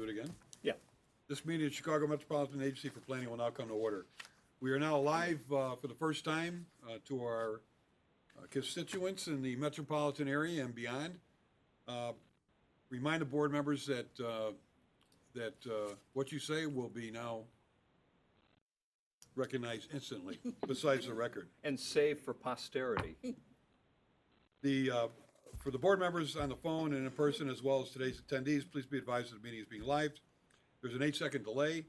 do it again? Yeah. This meeting of Chicago Metropolitan Agency for Planning will now come to order. We are now live for the first time to our constituents in the metropolitan area and beyond. Remind the board members that what you say will be now recognized instantly, besides the record. And save for posterity. For the board members on the phone and in person, as well as today's attendees, please be advised that the meeting is being live. There's an 8-second delay.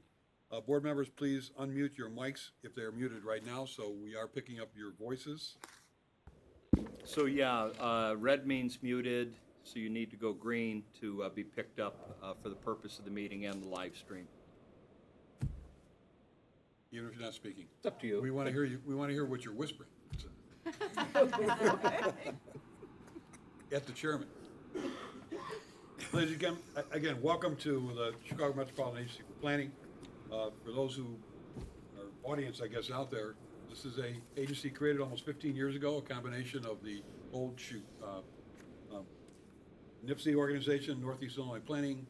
Board members, please unmute your mics if they are muted right now, so we are picking up your voices. So yeah, red means muted, so you need to go green to be picked up for the purpose of the meeting and the live stream. Even if you're not speaking. It's up to you. We want to hear you. We want to hear what you're whispering. At the chairman. Ladies and again, welcome to the Chicago Metropolitan Agency for Planning. For those who are audience, I guess, out there, this is a agency created almost 15 years ago, a combination of the old NIPSI organization, Northeast Illinois Planning,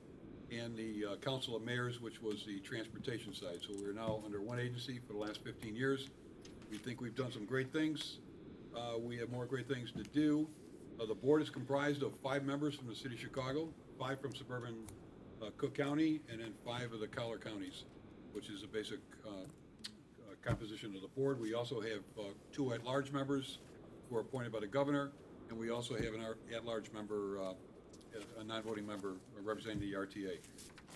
and the Council of Mayors, which was the transportation side. So we're now under one agency for the last 15 years. We think we've done some great things. We have more great things to do. The board is comprised of 5 members from the city of Chicago, 5 from suburban Cook County, and then 5 of the collar counties, which is a basic composition of the board. We also have 2 at-large members who are appointed by the governor, and we also have an at-large member, a non-voting member representing the RTA.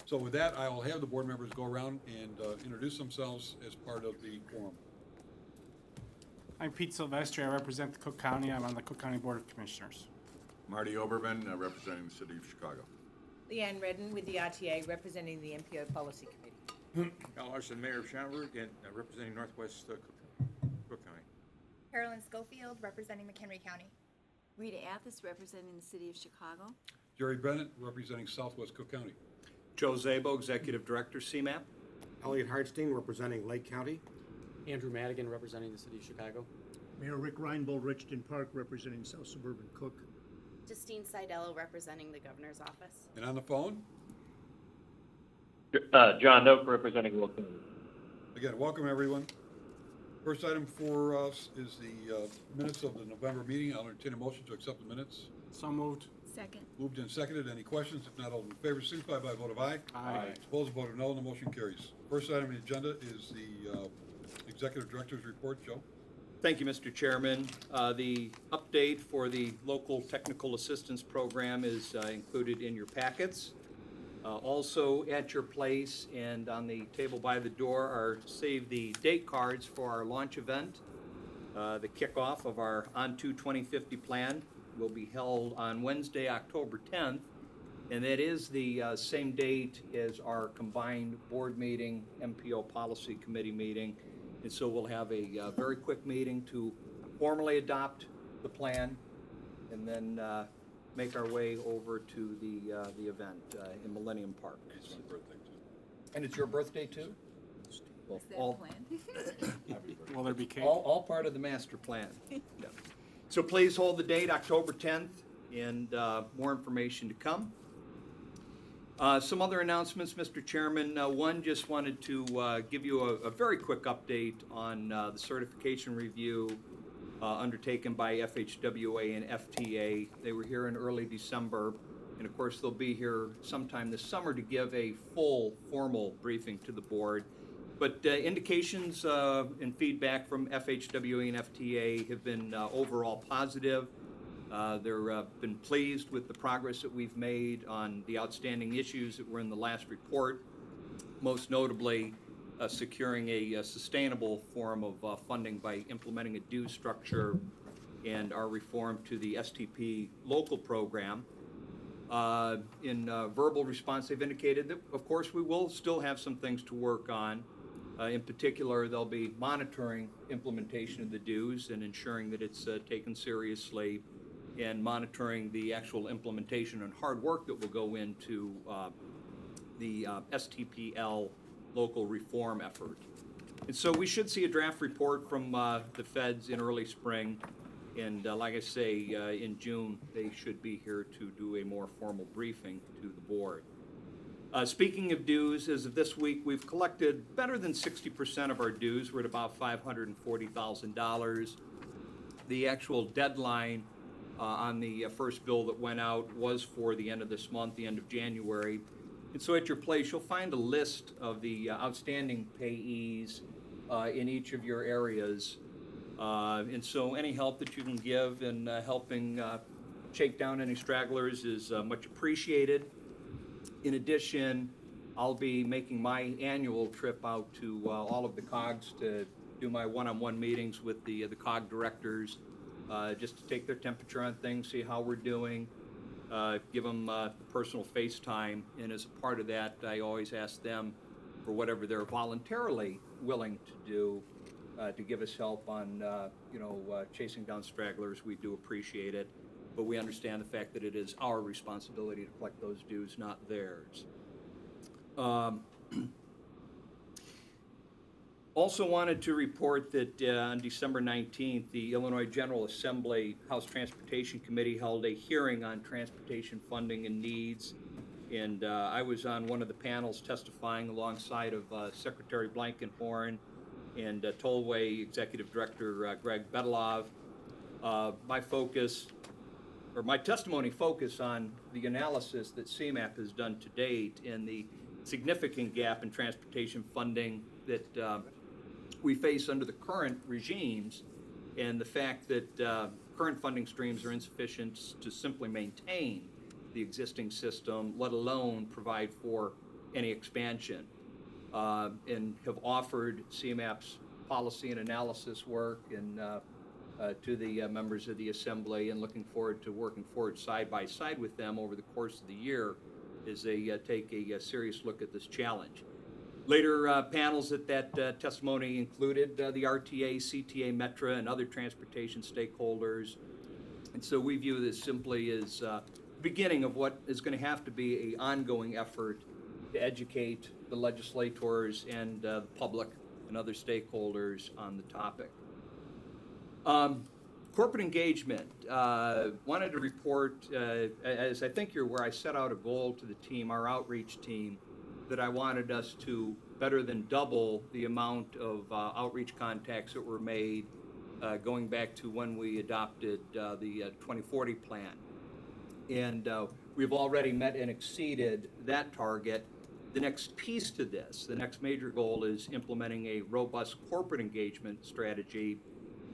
So with that, I will have the board members go around and introduce themselves as part of the quorum. I'm Pete Silvestri. I represent the Cook County. I'm on the Cook County Board of Commissioners. Marty Oberman, representing the city of Chicago. Leanne Redden with the RTA, representing the MPO Policy Committee. Al Larson, Mayor of Schaumburg, and representing Northwest Cook County. Carolyn Schofield, representing McHenry County. Rita Athis, representing the city of Chicago. Jerry Bennett, representing Southwest Cook County. Joe Zabo, Executive Director, CMAP. Elliot Hartstein, representing Lake County. Andrew Madigan, representing the city of Chicago. Mayor Rick Reinbold, Richton Park, representing South Suburban Cook. Justine Seidello, representing the governor's office. And on the phone? John Noak, representing Will County. Again, welcome everyone. First item for us is the minutes of the November meeting. I'll entertain a motion to accept the minutes. So moved. Second. Moved and seconded. Any questions? If not, all in favor signify by a vote of aye. Aye. Opposed, a vote of no, and the motion carries. First item on the agenda is the Executive Director's report. Joe? Thank you, Mr. Chairman. The update for the local technical assistance program is included in your packets. Also at your place and on the table by the door are save the date cards for our launch event. The kickoff of our On2 2050 plan will be held on Wednesday, October 10th, and that is the same date as our combined board meeting, MPO Policy Committee meeting. And so we'll have a very quick meeting to formally adopt the plan and then make our way over to the event in Millennium Park. It's my birthday too. And it's your birthday too? Well, Is that all, planned? Will there be cake? all part of the master plan. Yeah. So please hold the date, October 10th, and more information to come. Some other announcements, Mr. Chairman. One, just wanted to give you a very quick update on the certification review undertaken by FHWA and FTA. They were here in early December, and of course they'll be here sometime this summer to give a full formal briefing to the board. But indications and feedback from FHWA and FTA have been overall positive. They've been pleased with the progress that we've made on the outstanding issues that were in the last report, most notably securing a sustainable form of funding by implementing a due structure and our reform to the STP local program. In verbal response, they've indicated that, of course, we will still have some things to work on. In particular, they'll be monitoring implementation of the dues and ensuring that it's taken seriously, and monitoring the actual implementation and hard work that will go into the STPL local reform effort. And so we should see a draft report from the feds in early spring, and like I say, in June they should be here to do a more formal briefing to the board. Speaking of dues, as of this week, we've collected better than 60% of our dues. We're at about $540,000. The actual deadline on the first bill that went out was for the end of this month, the end of January. And so at your place, you'll find a list of the outstanding payees in each of your areas. And so any help that you can give in helping shake down any stragglers is much appreciated. In addition, I'll be making my annual trip out to all of the COGs to do my one-on-one meetings with the COG directors, just to take their temperature on things, see how we're doing, give them personal FaceTime, and as a part of that, I always ask them for whatever they're voluntarily willing to do to give us help on, chasing down stragglers. We do appreciate it, but we understand the fact that it is our responsibility to collect those dues, not theirs. Also wanted to report that on December 19th, the Illinois General Assembly House Transportation Committee held a hearing on transportation funding and needs. And I was on one of the panels testifying alongside of Secretary Blankenhorn and Tollway Executive Director Greg Betelov. My testimony focused on the analysis that CMAP has done to date and the significant gap in transportation funding that we face under the current regimes, and the fact that current funding streams are insufficient to simply maintain the existing system, let alone provide for any expansion, and have offered CMAP's policy and analysis work and to the members of the Assembly, and looking forward to working forward side by side with them over the course of the year as they take a serious look at this challenge. Later panels at that testimony included the RTA, CTA, Metra, and other transportation stakeholders. And so we view this simply as the beginning of what is going to have to be an ongoing effort to educate the legislators and the public and other stakeholders on the topic. Corporate engagement. Wanted to report, as I think you're aware, I set out a goal to the team, our outreach team, that I wanted us to better than double the amount of outreach contacts that were made going back to when we adopted the 2040 plan. And we've already met and exceeded that target. The next piece to this, the next major goal, is implementing a robust corporate engagement strategy.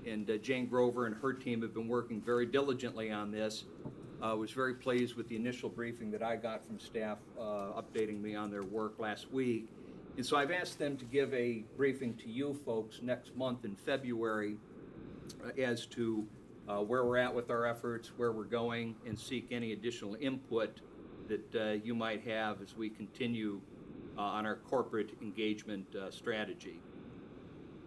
And Jane Grover and her team have been working very diligently on this. Was very pleased with the initial briefing that I got from staff updating me on their work last week. And so I've asked them to give a briefing to you folks next month in February as to where we're at with our efforts, where we're going, and seek any additional input that you might have as we continue on our corporate engagement strategy.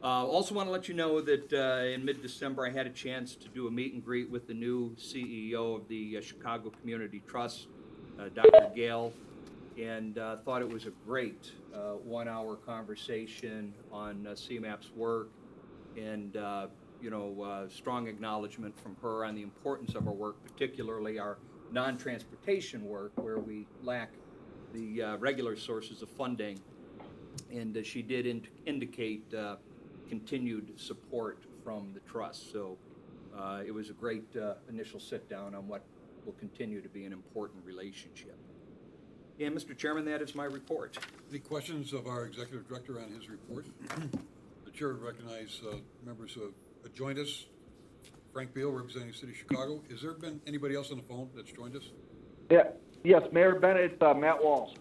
Also want to let you know that in mid-December I had a chance to do a meet and greet with the new CEO of the Chicago Community Trust, Dr. Gale, and thought it was a great one-hour conversation on CMAP's work, and strong acknowledgement from her on the importance of our work, particularly our non-transportation work where we lack the regular sources of funding, and she did indicate continued support from the trust. So it was a great initial sit down on what will continue to be an important relationship. And Mr. Chairman, that is my report. Any questions of our Executive Director on his report? The Chair would recognize members who have joined us. Frank Beal, representing the City of Chicago. Has there been anybody else on the phone that's joined us? Yeah. Yes, Mayor Bennett, it's Matt Walsh.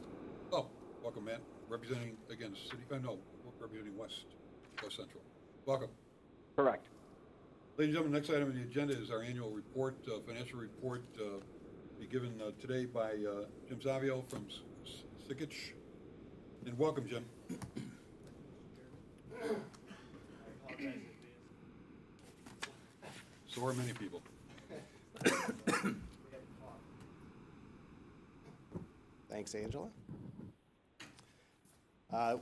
Oh, welcome, Matt. Representing, again, City, representing West Central. Welcome. Correct. Ladies and gentlemen, next item on the agenda is our annual report, financial report, be given today by Jim Zavio from Sikich. And welcome, Jim. So are many people. Thanks, Angela.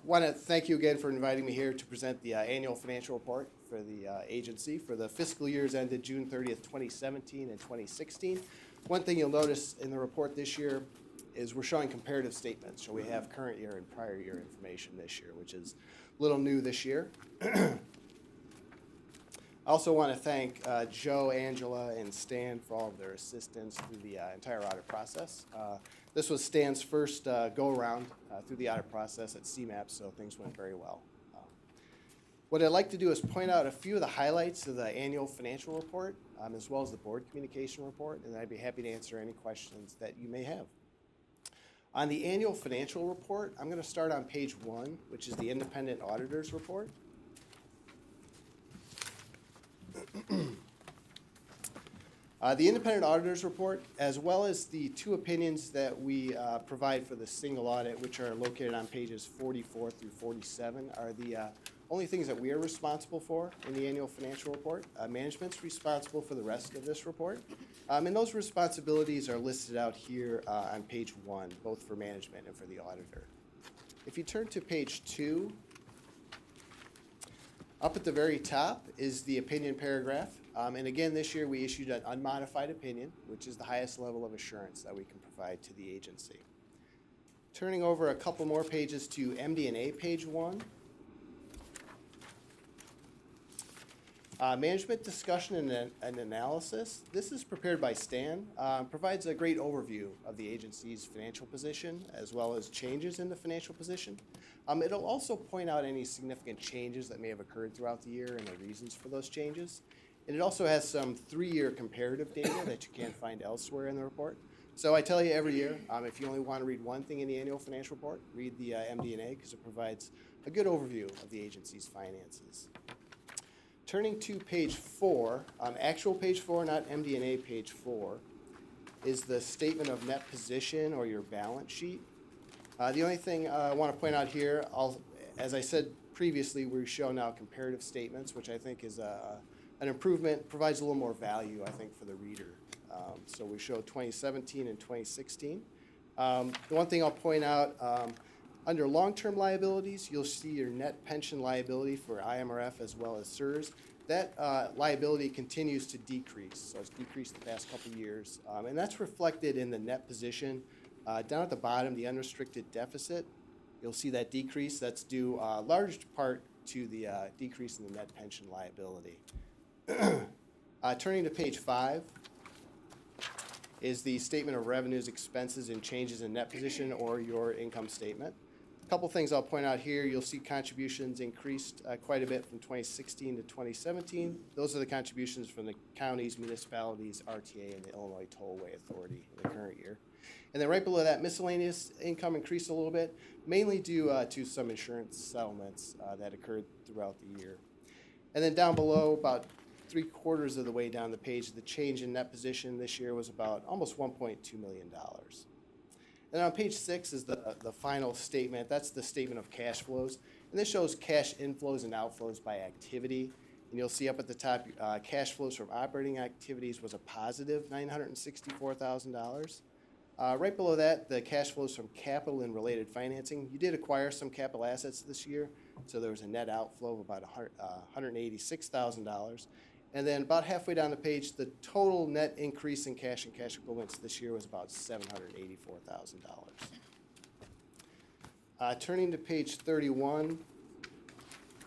Want to thank you again for inviting me here to present the annual financial report for the agency for the fiscal years ended June 30th, 2017 and 2016. One thing you'll notice in the report this year, is we're showing comparative statements. So we have current year and prior year information this year, which is a little new this year. I also want to thank Joe, Angela, and Stan for all of their assistance through the entire audit process. This was Stan's first go-around through the audit process at CMAP, so things went very well. What I'd like to do is point out a few of the highlights of the annual financial report, as well as the board communication report, and I'd be happy to answer any questions that you may have. On the annual financial report, I'm going to start on page 1, which is the independent auditor's report. The independent auditor's report, as well as the 2 opinions that we provide for the single audit, which are located on pages 44 through 47, are the only things that we are responsible for in the annual financial report. Management's responsible for the rest of this report. And those responsibilities are listed out here on page 1, both for management and for the auditor. If you turn to page 2, up at the very top is the opinion paragraph. And again, this year we issued an unmodified opinion, which is the highest level of assurance that we can provide to the agency. Turning over a couple more pages to MD&A page 1. Management discussion and analysis. This is prepared by Stan. Provides a great overview of the agency's financial position as well as changes in the financial position. It'll also point out any significant changes that may have occurred throughout the year and the reasons for those changes. And it also has some 3-year comparative data that you can't find elsewhere in the report. So I tell you every year, if you only want to read one thing in the annual financial report, read the MD&A because it provides a good overview of the agency's finances. Turning to page 4, actual page 4, not MD&A page 4, is the statement of net position or your balance sheet. The only thing I want to point out here, as I said previously, we show now comparative statements, which I think is an improvement, provides a little more value, I think, for the reader. So we show 2017 and 2016. The one thing I'll point out, under long-term liabilities, you'll see your net pension liability for IMRF as well as CSRS. That liability continues to decrease, so it's decreased the past couple of years. And that's reflected in the net position. Down at the bottom, the unrestricted deficit, you'll see that decrease. That's due large part to the decrease in the net pension liability. Turning to page 5 is the statement of revenues, expenses, and changes in net position or your income statement. A couple things I'll point out here. You'll see contributions increased quite a bit from 2016 to 2017. Those are the contributions from the counties, municipalities, RTA, and the Illinois Tollway Authority in the current year. And then right below that, miscellaneous income increased a little bit, mainly due to some insurance settlements that occurred throughout the year. And then down below, about 3/4 of the way down the page, the change in net position this year was about almost $1.2 million. And on page 6 is the final statement. That's the statement of cash flows. And this shows cash inflows and outflows by activity. And you'll see up at the top, cash flows from operating activities was a positive $964,000. Right below that, the cash flows from capital and related financing. You did acquire some capital assets this year, so there was a net outflow of about $186,000. And then about halfway down the page, the total net increase in cash and cash equivalents this year was about $784,000. Turning to page 31,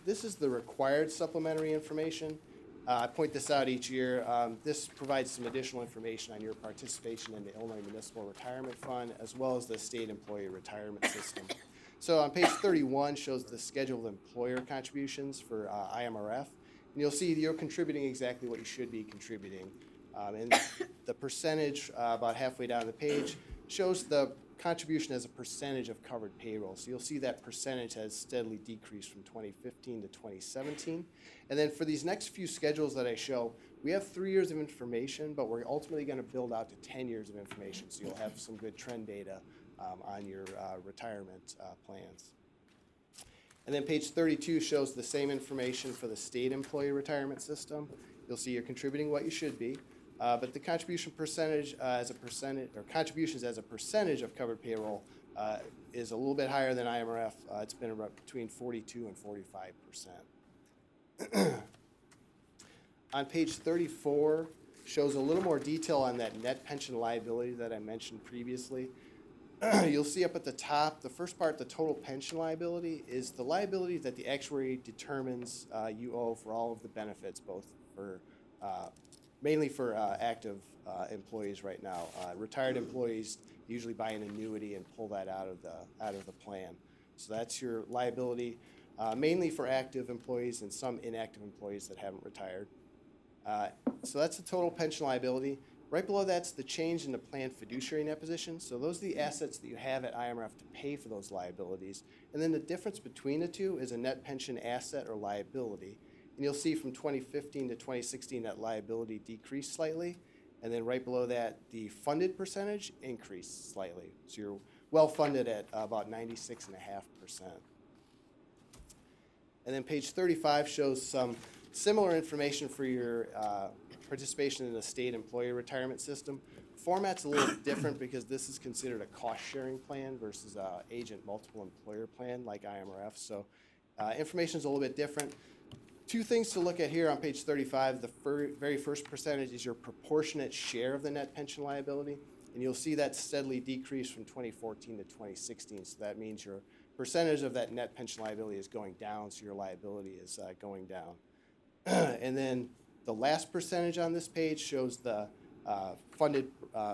this is the required supplementary information. I point this out each year. This provides some additional information on your participation in the Illinois Municipal Retirement Fund, as well as the state employee retirement system. So on page 31 shows the schedule of employer contributions for IMRF. And you'll see you're contributing exactly what you should be contributing. And the percentage about halfway down the page shows the contribution as a percentage of covered payroll. So you'll see that percentage has steadily decreased from 2015 to 2017. And then for these next few schedules that I show, we have 3 years of information, but we're ultimately going to build out to 10 years of information. So you'll have some good trend data on your retirement plans. And then page 32 shows the same information for the state employee retirement system. You'll see you're contributing what you should be. But the contribution percentage as a percentage, or contributions as a percentage of covered payroll is a little bit higher than IMRF. It's been about between 42 and 45%. On page 34 shows a little more detail on that net pension liability that I mentioned previously. you'll see up at the top, the first part, the total pension liability, is the liability that the actuary determines you owe for all of the benefits, both for mainly for active employees right now. Retired employees usually buy an annuity and pull that out of the plan. So that's your liability, mainly for active employees and some inactive employees that haven't retired. So that's the total pension liability. Right below that's the change in the plan fiduciary net position. So those are the assets that you have at IMRF to pay for those liabilities. And then the difference between the two is a net pension asset or liability. And you'll see from 2015 to 2016 that liability decreased slightly. And then right below that, the funded percentage increased slightly. So you're well funded at about 96.5%. And then page 35 shows some similar information for your participation in the state employee retirement system. Format's a little different because this is considered a cost-sharing plan versus an agent multiple employer plan like IMRF. So information is a little bit different. Two things to look at here on page 35. The very first percentage is your proportionate share of the net pension liability. And you'll see that steadily decrease from 2014 to 2016. So that means your percentage of that net pension liability is going down, so your liability is going down. And then the last percentage on this page shows the funded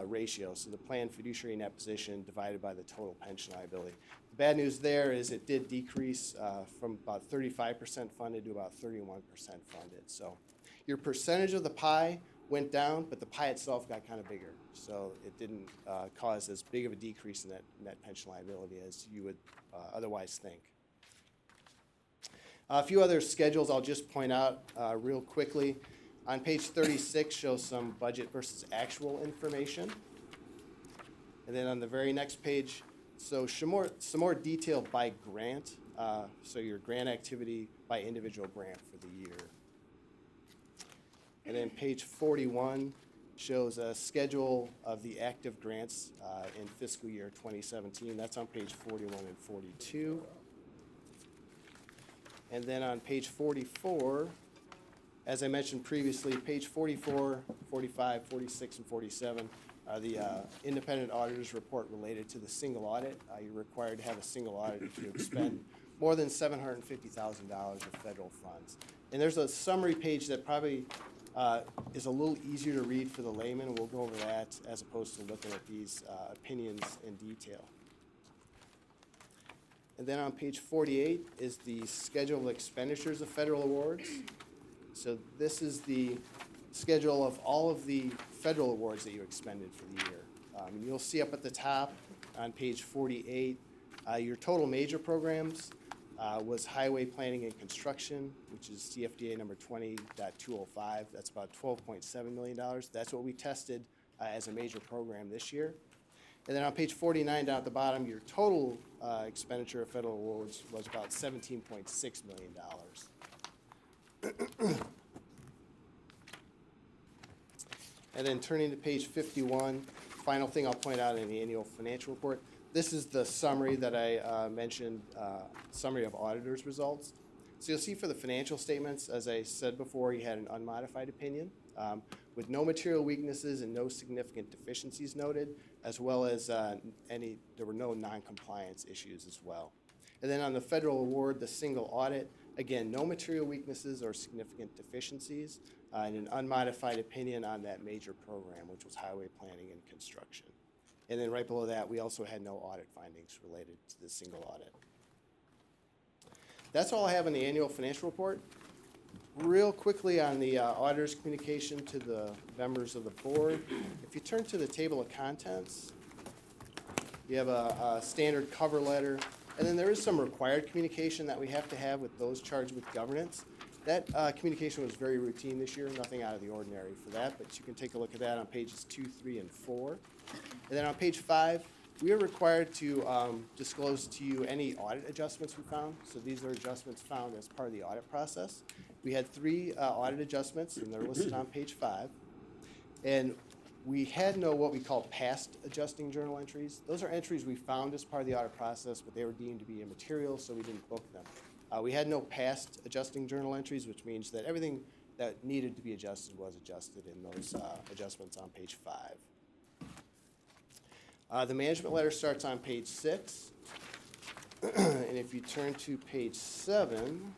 ratio, so the plan fiduciary net position divided by the total pension liability. The bad news there is it did decrease from about 35% funded to about 31% funded. So your percentage of the pie went down, but the pie itself got kind of bigger. So it didn't cause as big of a decrease in that net pension liability as you would otherwise think. A few other schedules I'll just point out real quickly. On page 36 shows some budget versus actual information. And then on the very next page, so some more detail by grant, so your grant activity by individual grant for the year. And then page 41 shows a schedule of the active grants in fiscal year 2017. That's on page 41 and 42. And then on page 44, as I mentioned previously, page 44, 45, 46, and 47 are the independent auditor's report related to the single audit. You're required to have a single audit if you expend more than $750,000 of federal funds. And there's a summary page that probably is a little easier to read for the layman, and we'll go over that as opposed to looking at these opinions in detail. And then on page 48 is the schedule of expenditures of federal awards. So this is the schedule of all of the federal awards that you expended for the year. You'll see up at the top on page 48, your total major programs was highway planning and construction, which is CFDA number 20.205. That's about $12.7 million. That's what we tested as a major program this year. And then on page 49 down at the bottom, your total expenditure of federal awards was about $17.6 million. And then turning to page 51, final thing I'll point out in the annual financial report. This is the summary that I mentioned, summary of auditors' results. So you'll see for the financial statements, as I said before, you had an unmodified opinion with no material weaknesses and no significant deficiencies noted, as well as there were no non-compliance issues as well. And then on the federal award, the single audit, again, no material weaknesses or significant deficiencies, and an unmodified opinion on that major program, which was highway planning and construction. And then right below that, we also had no audit findings related to the single audit. That's all I have on the annual financial report. Real quickly on the auditor's communication to the members of the board. If you turn to the table of contents, you have a standard cover letter, and then there is some required communication that we have to have with those charged with governance. That communication was very routine this year, nothing out of the ordinary for that, but you can take a look at that on pages 2, 3, and 4. And then on page 5, we are required to disclose to you any audit adjustments we found. So these are adjustments found as part of the audit process. We had 3 audit adjustments, and they're listed on page 5. And we had no what we call past adjusting journal entries. Those are entries we found as part of the audit process, but they were deemed to be immaterial, so we didn't book them. We had no past adjusting journal entries, which means that everything that needed to be adjusted was adjusted in those adjustments on page 5. The management letter starts on page 6. And if you turn to page 7,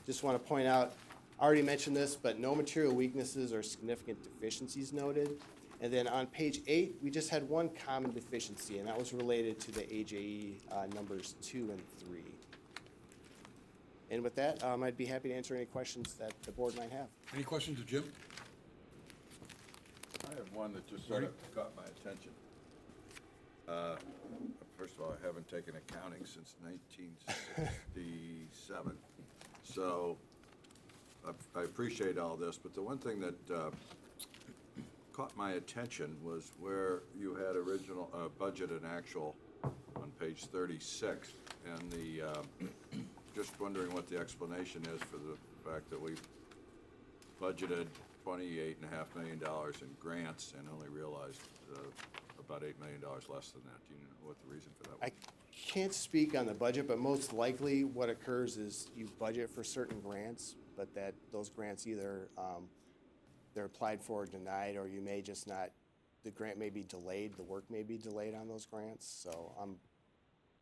just want to point out, I already mentioned this, but no material weaknesses or significant deficiencies noted. And then on page 8, we just had one common deficiency, and that was related to the AJE numbers 2 and 3. And with that, I'd be happy to answer any questions that the board might have. Any questions of Jim? I have one that just sort of caught my attention. First of all, I haven't taken accounting since 1967. So I appreciate all this, but the one thing that caught my attention was where you had original budget and actual on page 36, and the just wondering what the explanation is for the fact that we budgeted $28.5 million in grants and only realized about $8 million less than that. Do you know what the reason for that was? I can't speak on the budget, but most likely what occurs is you budget for certain grants, but that those grants either they're applied for or denied, or you may just not, the grant may be delayed, the work may be delayed on those grants. So I'm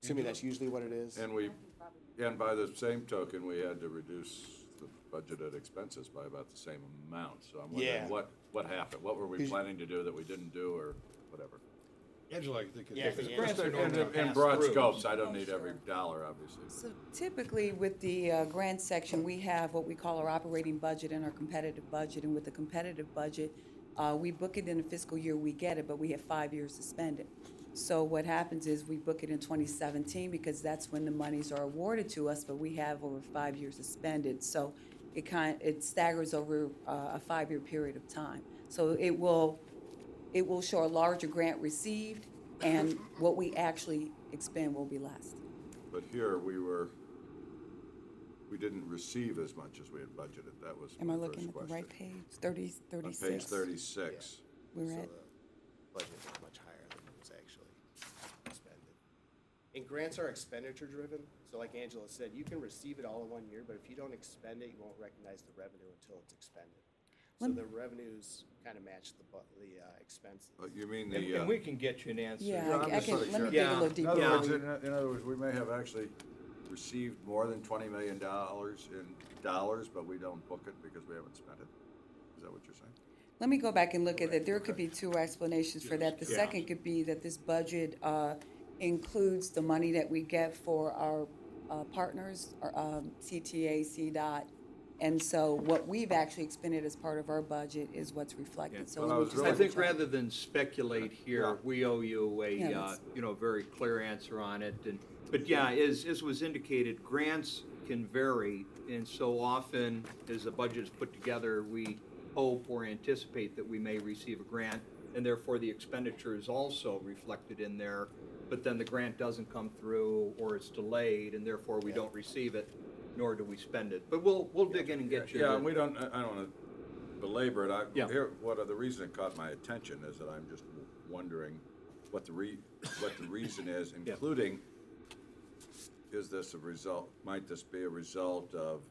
assuming that's usually what it is. And by the same token, we had to reduce the budgeted expenses by about the same amount. So I'm wondering what happened? What were we planning to do that we didn't do, or whatever? Angela, I think. In broad scopes, I don't need every dollar, obviously. So typically with the grant section, we have what we call our operating budget and our competitive budget. And with the competitive budget, we book it in the fiscal year we get it, but we have 5 years to spend it. So what happens is we book it in 2017 because that's when the monies are awarded to us, but we have over 5 years to spend it. So it staggers over a 5-year period of time. So it will show a larger grant received, and what we actually expend will be less. But here we didn't receive as much as we had budgeted. That was Am my I first looking at question. the right page? 36? On page 36. We're So at, the budget is much higher than it was actually expended. And grants are expenditure driven. So like Angela said, you can receive it all in 1 year, but if you don't expend it, you won't recognize the revenue until it's expended. So the revenues kind of match the expenses. You mean And we can get you an answer. yeah, I'm I just can, sort of let me curious. dig a little deeper. In other words, we may have actually received more than $20 million in dollars, but we don't book it because we haven't spent it. Is that what you're saying? Let me go back and look at that. There could be two explanations for that. The second could be that this budget includes the money that we get for our partners, our CTA, CDOT. And so what we've actually expended as part of our budget is what's reflected. So let me just I think double check. rather than speculate here, we owe you a, Yeah, very clear answer on it. But yeah, as was indicated, grants can vary, and so often as the budget is put together, we hope or anticipate that we may receive a grant, and therefore the expenditure is also reflected in there, but then the grant doesn't come through, or it's delayed, and therefore we don't receive it, nor do we spend it. But we'll dig in and get you. Yeah, and I don't want to belabor it. Yeah. The reason it caught my attention is that I'm just wondering what the reason is, including, is this a result, might this be a result of,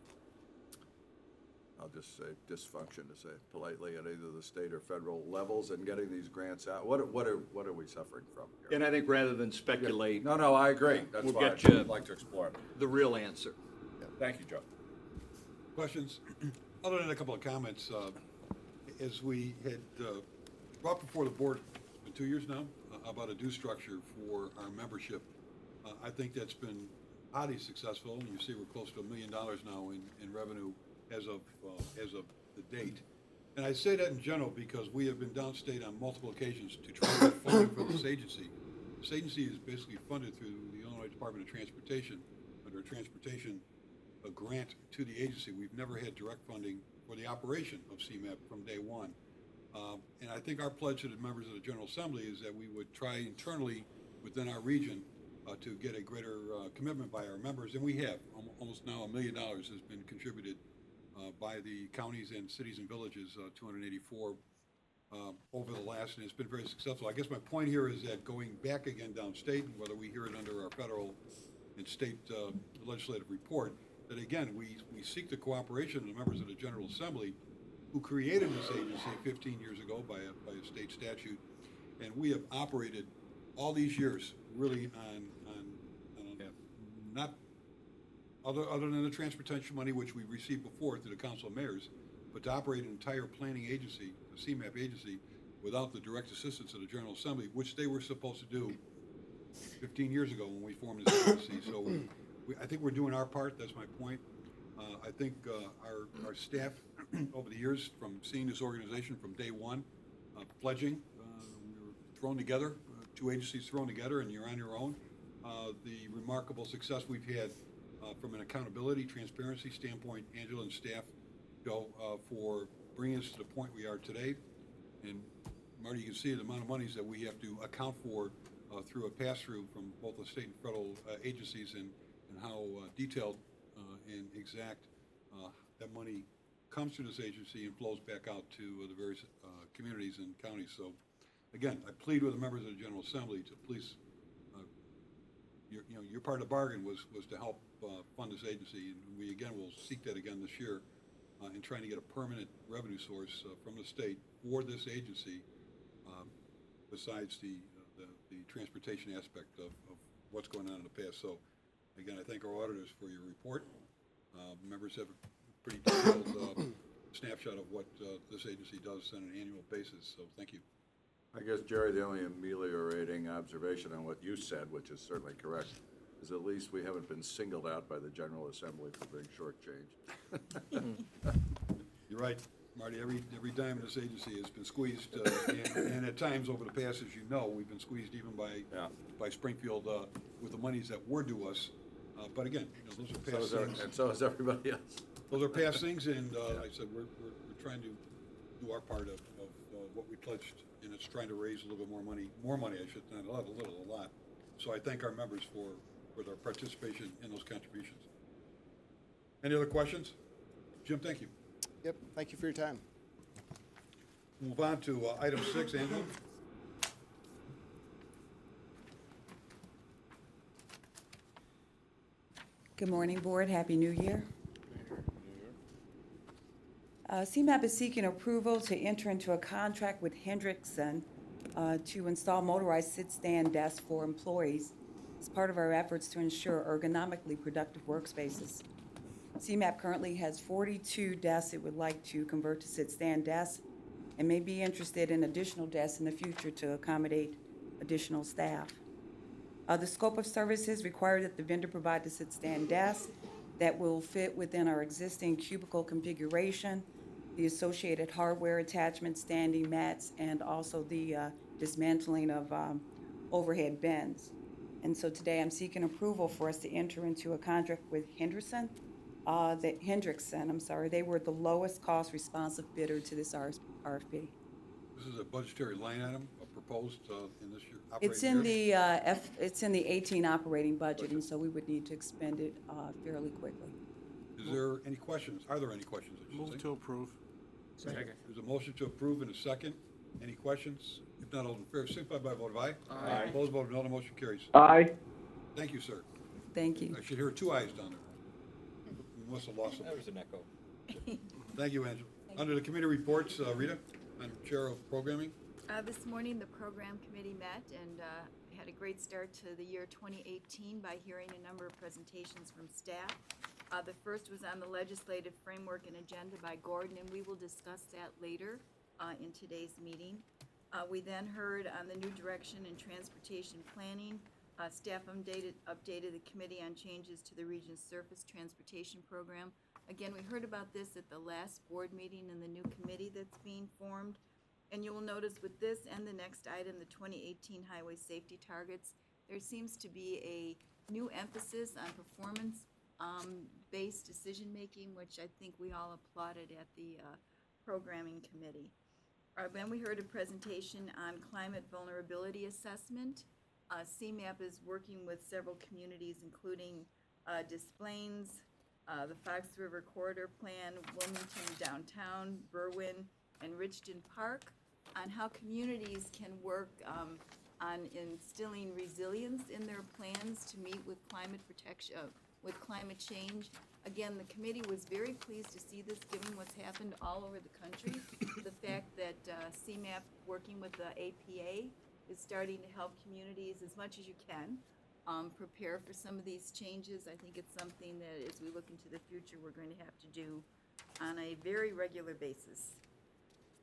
I'll just say dysfunction, to say it politely, at either the state or federal levels in getting these grants out? What are we suffering from here? And I think rather than speculate. No, I agree. That's We'll why get you I'd like to explore it. the real answer. Thank you, Joe. Questions? Other than a couple of comments, as we had brought before the board, it's been 2 years now, about a due structure for our membership. I think that's been highly successful. You see we're close to $1 million now in revenue as of the date. And I say that in general because we have been downstate on multiple occasions to try to get funding for this agency. This agency is basically funded through the Illinois Department of Transportation under a transportation grant to the agency. We've never had direct funding for the operation of CMAP from day one. And I think our pledge to the members of the General Assembly is that we would try internally within our region to get a greater commitment by our members, and we have. Almost now $1 million has been contributed by the counties and cities and villages, 284 over the last, and it's been very successful. I guess my point here is that going back again downstate, and whether we hear it under our federal and state legislative report, that again, we seek the cooperation of the members of the General Assembly who created this agency 15 years ago by a state statute, And we have operated all these years really on not other than the transportation money, which we received before through the Council of Mayors, but to operate an entire planning agency, the CMAP agency, without the direct assistance of the General Assembly, which they were supposed to do 15 years ago when we formed this agency. So I think we're doing our part. That's my point. I think our staff over the years, from seeing this organization from day one, pledging, we were thrown together, two agencies thrown together, and you're on your own. The remarkable success we've had from an accountability, transparency standpoint, Angela and staff, for bringing us to the point we are today. And Marty, you can see the amount of monies that we have to account for through a pass-through from both the state and federal agencies, and how detailed and exact that money comes through this agency and flows back out to the various communities and counties. So, again, I plead with the members of the General Assembly to please, your part of the bargain was to help fund this agency, and we again will seek that again this year in trying to get a permanent revenue source from the state for this agency, besides the transportation aspect of what's going on in the past. So, again, I thank our auditors for your report. Members have a pretty detailed snapshot of what this agency does on an annual basis, so thank you. I guess, Jerry, the only ameliorating observation on what you said, which is certainly correct, is at least we haven't been singled out by the General Assembly for being shortchanged. You're right, Marty. Every dime in this agency has been squeezed, and at times over the past, as you know, we've been squeezed even by Springfield with the monies that were due us. But again, those are past things. And so is everybody else. Those are past things, and like I said, we're trying to do our part of what we pledged, and it's trying to raise a little bit more money, I should not, a lot. So I thank our members for their participation in those contributions. Any other questions? Jim, thank you. Yep, thank you for your time. We'll move on to item 6, Angela. Good morning, Board. Happy New Year. CMAP is seeking approval to enter into a contract with Hendrickson to install motorized sit-stand desks for employees as part of our efforts to ensure ergonomically productive workspaces. CMAP currently has 42 desks it would like to convert to sit-stand desks and may be interested in additional desks in the future to accommodate additional staff. The scope of services require that the vendor provide the sit-stand desk that will fit within our existing cubicle configuration, the associated hardware attachments, standing mats, and also the dismantling of overhead bins. And so today I'm seeking approval for us to enter into a contract with Hendrickson. They were the lowest cost responsive bidder to this RFP. This is a budgetary line item proposed in this year. It's in the 18 operating budget, and so we would need to expend it fairly quickly. Is there any questions? Are there any questions? Move to approve. Second. There's a motion to approve in a second. Any questions? If not, all in favor, signify by a vote of aye. Aye. Opposed, vote of no. The motion carries. Aye. Thank you, sir. Thank you. I should hear 2 ayes down there. We must have lost them. That was an echo. Thank you, Angela. Under the committee reports, Rita, I'm Chair of Programming. This morning, the program committee met and had a great start to the year 2018 by hearing a number of presentations from staff. The first was on the legislative framework and agenda by Gordon, and we will discuss that later in today's meeting. We then heard on the new direction in transportation planning. Staff updated the committee on changes to the region's surface transportation program. Again, we heard about this at the last board meeting in the new committee that's being formed. And you will notice with this and the next item, the 2018 highway safety targets, there seems to be a new emphasis on performance-based decision-making, which I think we all applauded at the programming committee. Then we heard a presentation on climate vulnerability assessment. CMAP is working with several communities, including Des Plaines, the Fox River Corridor Plan, Wilmington Downtown, Berwyn, and Richton Park, on how communities can work on instilling resilience in their plans to meet with climate protection, with climate change. Again, the committee was very pleased to see this, given what's happened all over the country. The fact that CMAP, working with the APA, is starting to help communities as much as you can prepare for some of these changes. I think it's something that as we look into the future, we're going to have to do on a very regular basis.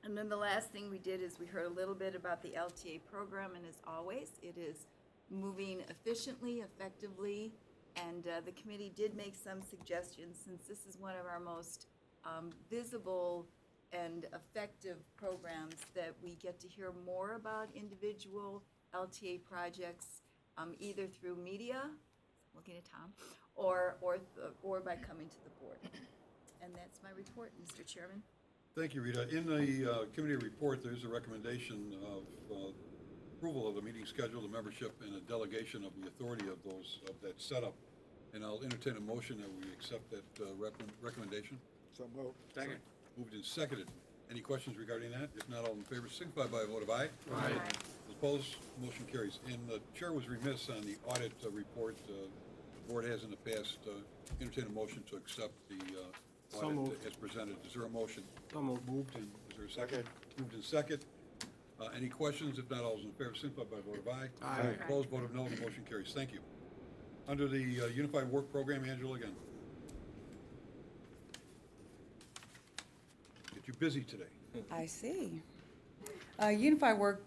And then the last thing we did is we heard a little bit about the LTA program, and as always, it is moving efficiently, effectively, and the committee did make some suggestions, since this is one of our most visible and effective programs, that we get to hear more about individual LTA projects, either through media, looking at Tom, or by coming to the board. And that's my report, Mr. Chairman. Thank you, Rita. In the committee report, there's a recommendation of approval of the meeting schedule, the membership, and a delegation of the authority of that setup. And I'll entertain a motion that we accept that recommendation. So moved. Second. Moved and seconded. Any questions regarding that? If not, all in favor signify by a vote of aye. Aye. Opposed, motion carries. And the chair was remiss on the audit report. The board has in the past entertained a motion to accept the So audit moved. as presented. Is there a motion? So moved. Moved, and is there a second? Moved and second. Any questions? If not, all those in favor signify by a vote of aye. Aye. Opposed, vote of no, the motion carries. Thank you. Under the Unified Work Program, Angela, again. Get you busy today. I see. Unified Work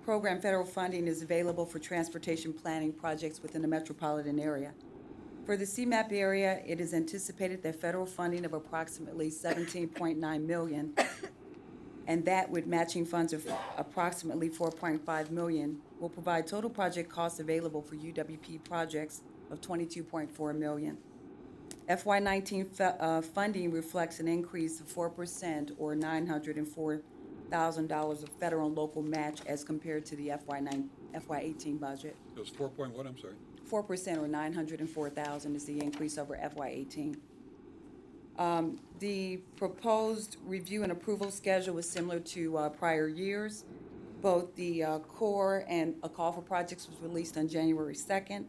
Program federal funding is available for transportation planning projects within the metropolitan area. For the CMAP area, it is anticipated that federal funding of approximately $17.9 million, and that with matching funds of approximately $4.5 million, will provide total project costs available for UWP projects of $22.4 million. FY19 funding reflects an increase of 4% or $904,000 of federal and local match as compared to the FY18 budget. It was 4 point what, I'm sorry? 4% or $904,000 is the increase over FY18. The proposed review and approval schedule was similar to prior years. Both the core and a call for projects was released on January 2nd.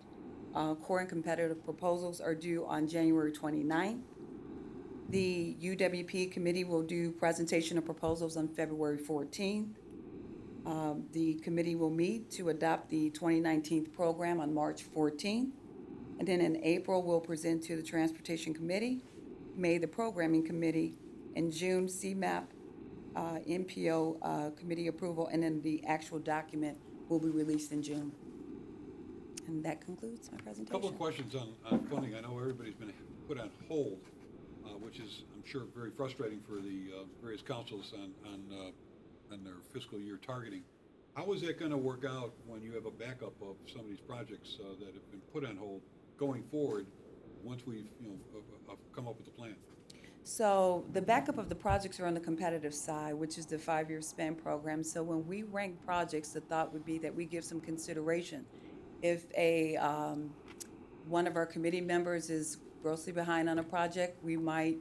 Core and competitive proposals are due on January 29th. The UWP committee will do presentation of proposals on February 14th. The committee will meet to adopt the 2019 program on March 14th. And then in April, we'll present to the Transportation Committee, May the Programming Committee, in June CMAP, MPO committee approval, and then the actual document will be released in June. And that concludes my presentation. A couple of questions on funding. I know everybody's been put on hold, which is, I'm sure, very frustrating for the various councils on their fiscal year targeting. How is that going to work out when you have a backup of some of these projects that have been put on hold going forward once we've come up with a plan? So the backup of the projects are on the competitive side, which is the 5-year spend program. So when we rank projects, the thought would be that we give some consideration. If one of our committee members is grossly behind on a project, we might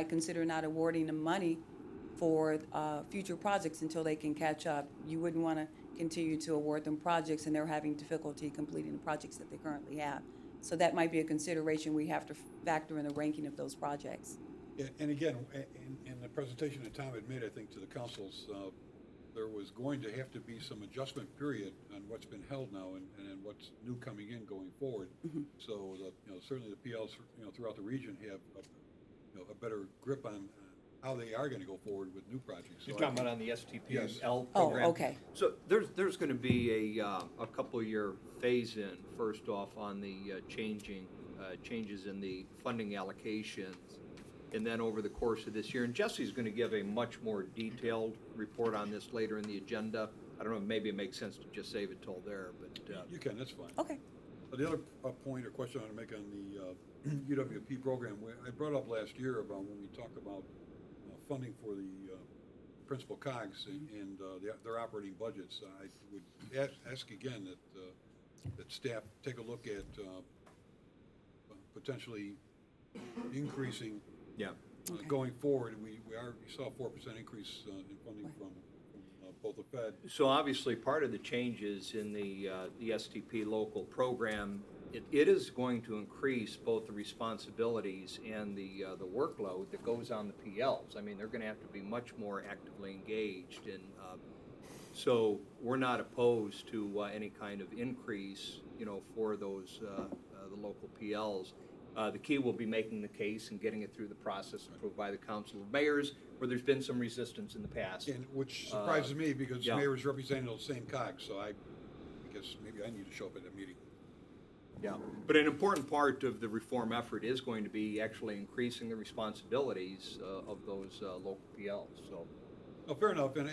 consider not awarding them money for future projects until they can catch up. You wouldn't want to continue to award them projects and they're having difficulty completing the projects that they currently have. So that might be a consideration we have to factor in the ranking of those projects. Yeah, and again, in the presentation that Tom had made, I think, to the councils, there was going to have to be some adjustment period on what's been held now and what's new coming in going forward. Mm-hmm. So certainly the PLs throughout the region have a better grip on how they are going to go forward with new projects. You're talking about on the STPL Yes. program? Oh, okay. So there's going to be a couple-year phase-in, first off, on the changes in the funding allocations, and then over the course of this year. And Jesse's going to give a much more detailed report on this later in the agenda. I don't know, maybe it makes sense to just save it till there, but... You can, that's fine. Okay. The other point or question I want to make on the UWP program, I brought up last year about when we talk about funding for the principal COGS and their operating budgets. I would ask again that staff take a look at potentially increasing going forward. We saw a 4% increase in funding from both the Fed. So obviously, part of the changes in the STP local program, it is going to increase both the responsibilities and the workload that goes on the PLs. I mean, they're going to have to be much more actively engaged, and So we're not opposed to any kind of increase, you know, for those, the local PLs. The key will be making the case and getting it through the process approved by the Council of Mayors, where there's been some resistance in the past. And which surprises me because yeah. mayor is representing those same COGs, so I guess maybe I need to show up at that meeting. Yeah, but an important part of the reform effort is going to be actually increasing the responsibilities of those local PLs, so. Oh, fair enough, and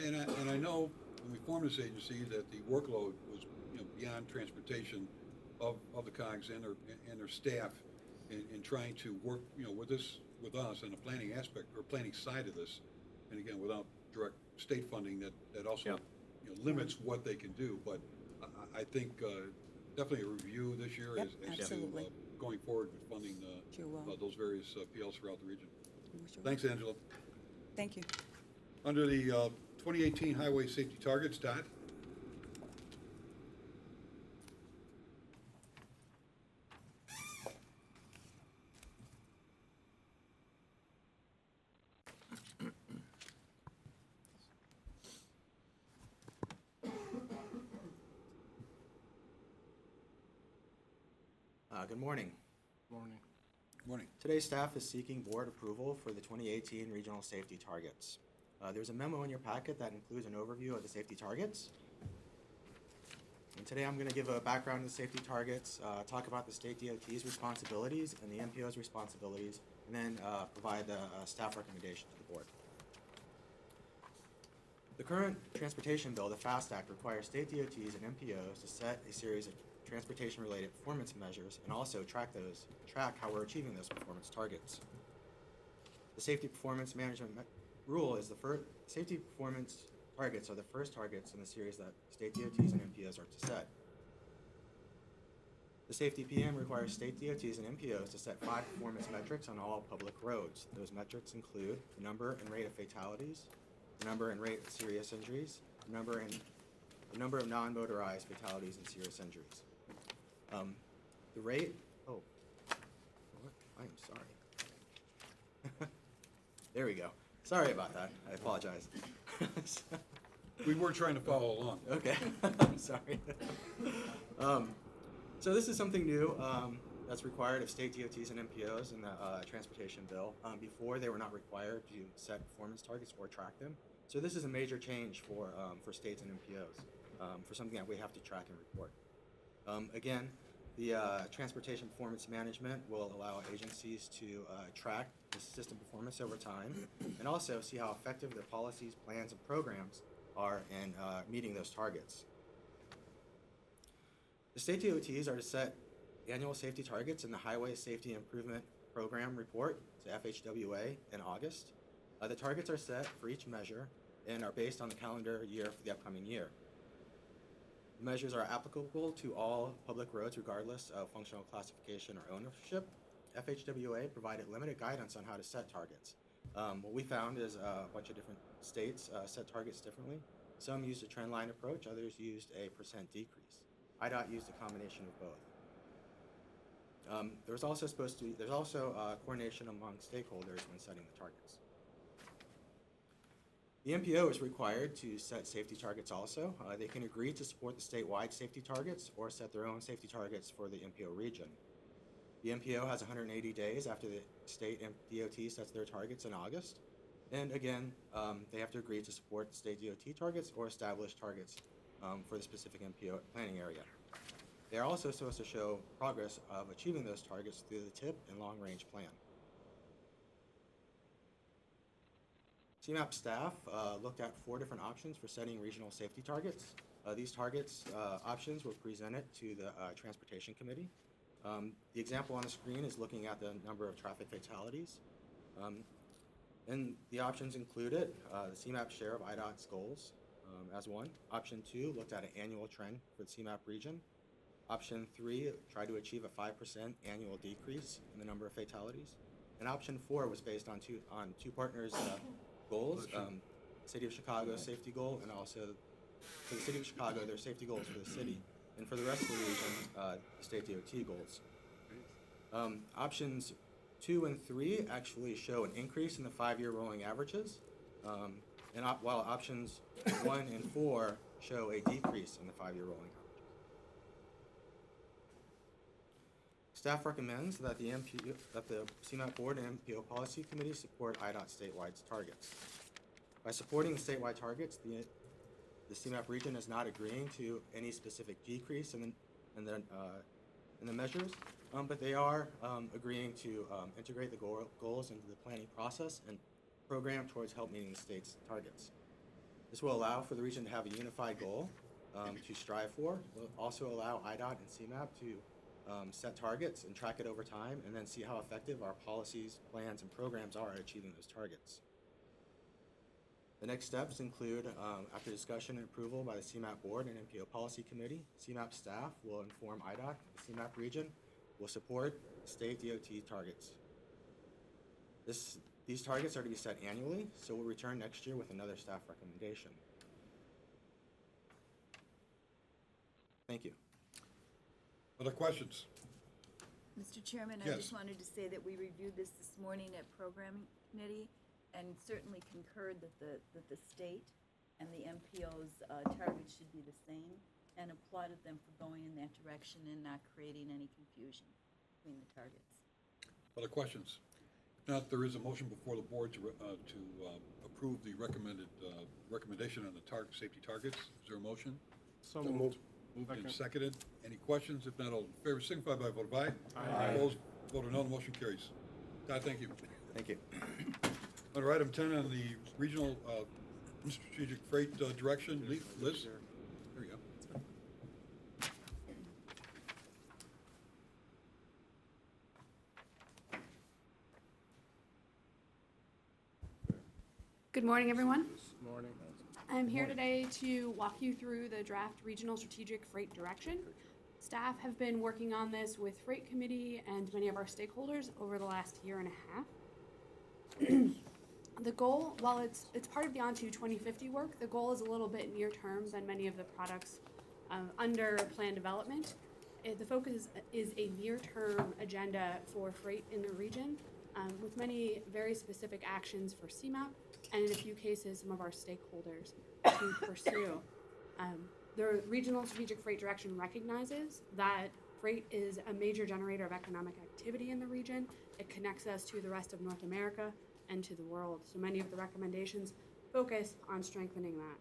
I know when we formed this agency that the workload was, you know, beyond transportation of the COGs and their staff in trying to work, you know, with us in the planning aspect or planning side of this, and again, without direct state funding that also, Yeah. you know, limits what they can do, but I think definitely a review this year Yep, as to absolutely. going forward with funding Sure will. those various PLs throughout the region. Sure will. Thanks, Angela. Thank you. Under the 2018 highway safety targets, Todd? Good morning. Morning. Morning. Today's staff is seeking board approval for the 2018 regional safety targets. There's a memo in your packet that includes an overview of the safety targets. And today I'm going to give a background of the safety targets, talk about the state DOT's responsibilities and the MPO's responsibilities, and then provide the staff recommendation to the board. The current transportation bill, the FAST Act, requires state DOTs and MPOs to set a series of transportation-related performance measures and also track how we're achieving those performance targets. The safety performance management rule is the first. Safety performance targets are the first targets in the series that state DOTs and MPOs are to set. The safety PM requires state DOTs and MPOs to set 5 performance metrics on all public roads. Those metrics include the number and rate of fatalities, the number and rate of serious injuries, the number of non-motorized fatalities and serious injuries. The rate, I am sorry. There we go. Sorry about that. I apologize. We were trying to follow along. Okay, I'm sorry. So this is something new that's required of state DOTs and MPOs in the transportation bill. Before, they were not required to set performance targets or track them. So this is a major change for states and MPOs, for something that we have to track and report. Again, the transportation performance management will allow agencies to track the system performance over time and also see how effective their policies, plans, and programs are in meeting those targets. The state DOTs are to set annual safety targets in the Highway Safety Improvement Program report, to FHWA, in August. The targets are set for each measure and are based on the calendar year for the upcoming year. The measures are applicable to all public roads regardless of functional classification or ownership. FHWA provided limited guidance on how to set targets. What we found is a bunch of different states set targets differently. Some used a trend line approach, others used a % decrease. IDOT used a combination of both. There's also coordination among stakeholders when setting the targets. The MPO is required to set safety targets also. They can agree to support the statewide safety targets or set their own safety targets for the MPO region. The MPO has 180 days after the state DOT sets their targets in August. And again, they have to agree to support the state DOT targets or establish targets for the specific MPO planning area. They are also supposed to show progress of achieving those targets through the TIP and long-range plan. CMAP staff looked at 4 different options for setting regional safety targets. These targets options were presented to the Transportation Committee. The example on the screen is looking at the number of traffic fatalities. And the options included the CMAP share of IDOT's goals as one. Option 2 looked at an annual trend for the CMAP region. Option 3 tried to achieve a 5% annual decrease in the number of fatalities. And option 4 was based on two partners' goals, City of Chicago's safety goal, and also for the City of Chicago, their safety goals for the city, and for the rest of the region, state DOT goals. Options 2 and 3 actually show an increase in the 5-year rolling averages, while options 1 and 4 show a decrease in the 5-year rolling averages. Staff recommends that the CMAP Board and MPO Policy Committee support IDOT statewide targets. By supporting the statewide targets, the CMAP region is not agreeing to any specific decrease in the measures, but they are agreeing to integrate the goals into the planning process and program towards help meeting the state's targets. This will allow for the region to have a unified goal to strive for. It will also allow IDOT and CMAP to set targets and track it over time, and then see how effective our policies, plans, and programs are at achieving those targets. The next steps include, after discussion and approval by the CMAP Board and MPO Policy Committee, CMAP staff will inform IDOT, the CMAP region will support state DOT targets. These targets are to be set annually, so we'll return next year with another staff recommendation. Thank you. Other questions? Mr. Chairman, I just wanted to say that we reviewed this morning at Programming Committee and certainly concurred that the state and the MPO's targets should be the same, and applauded them for going in that direction and not creating any confusion between the targets. Other questions? If not, there is a motion before the board to approve the recommendation on the safety targets. Is there a motion? So moved. Moved and seconded. Any questions? If not, all in favor signify by a vote of aye. Aye. Opposed, vote of no. The motion carries. Todd, thank you. Thank you. Under item 10 on the regional strategic freight direction, Liz? There you go. Good morning, everyone. Good morning. I'm here today to walk you through the draft regional strategic freight direction. Staff have been working on this with Freight Committee and many of our stakeholders over the last year and a half. The goal, while it's part of the On to 2050 work, the goal is a little bit near term than many of the products under plan development. The focus is a near-term agenda for freight in the region, with many very specific actions for CMAP, and in a few cases, some of our stakeholders to pursue. The regional strategic freight direction recognizes that freight is a major generator of economic activity in the region. It connects us to the rest of North America and to the world. So many of the recommendations focus on strengthening that.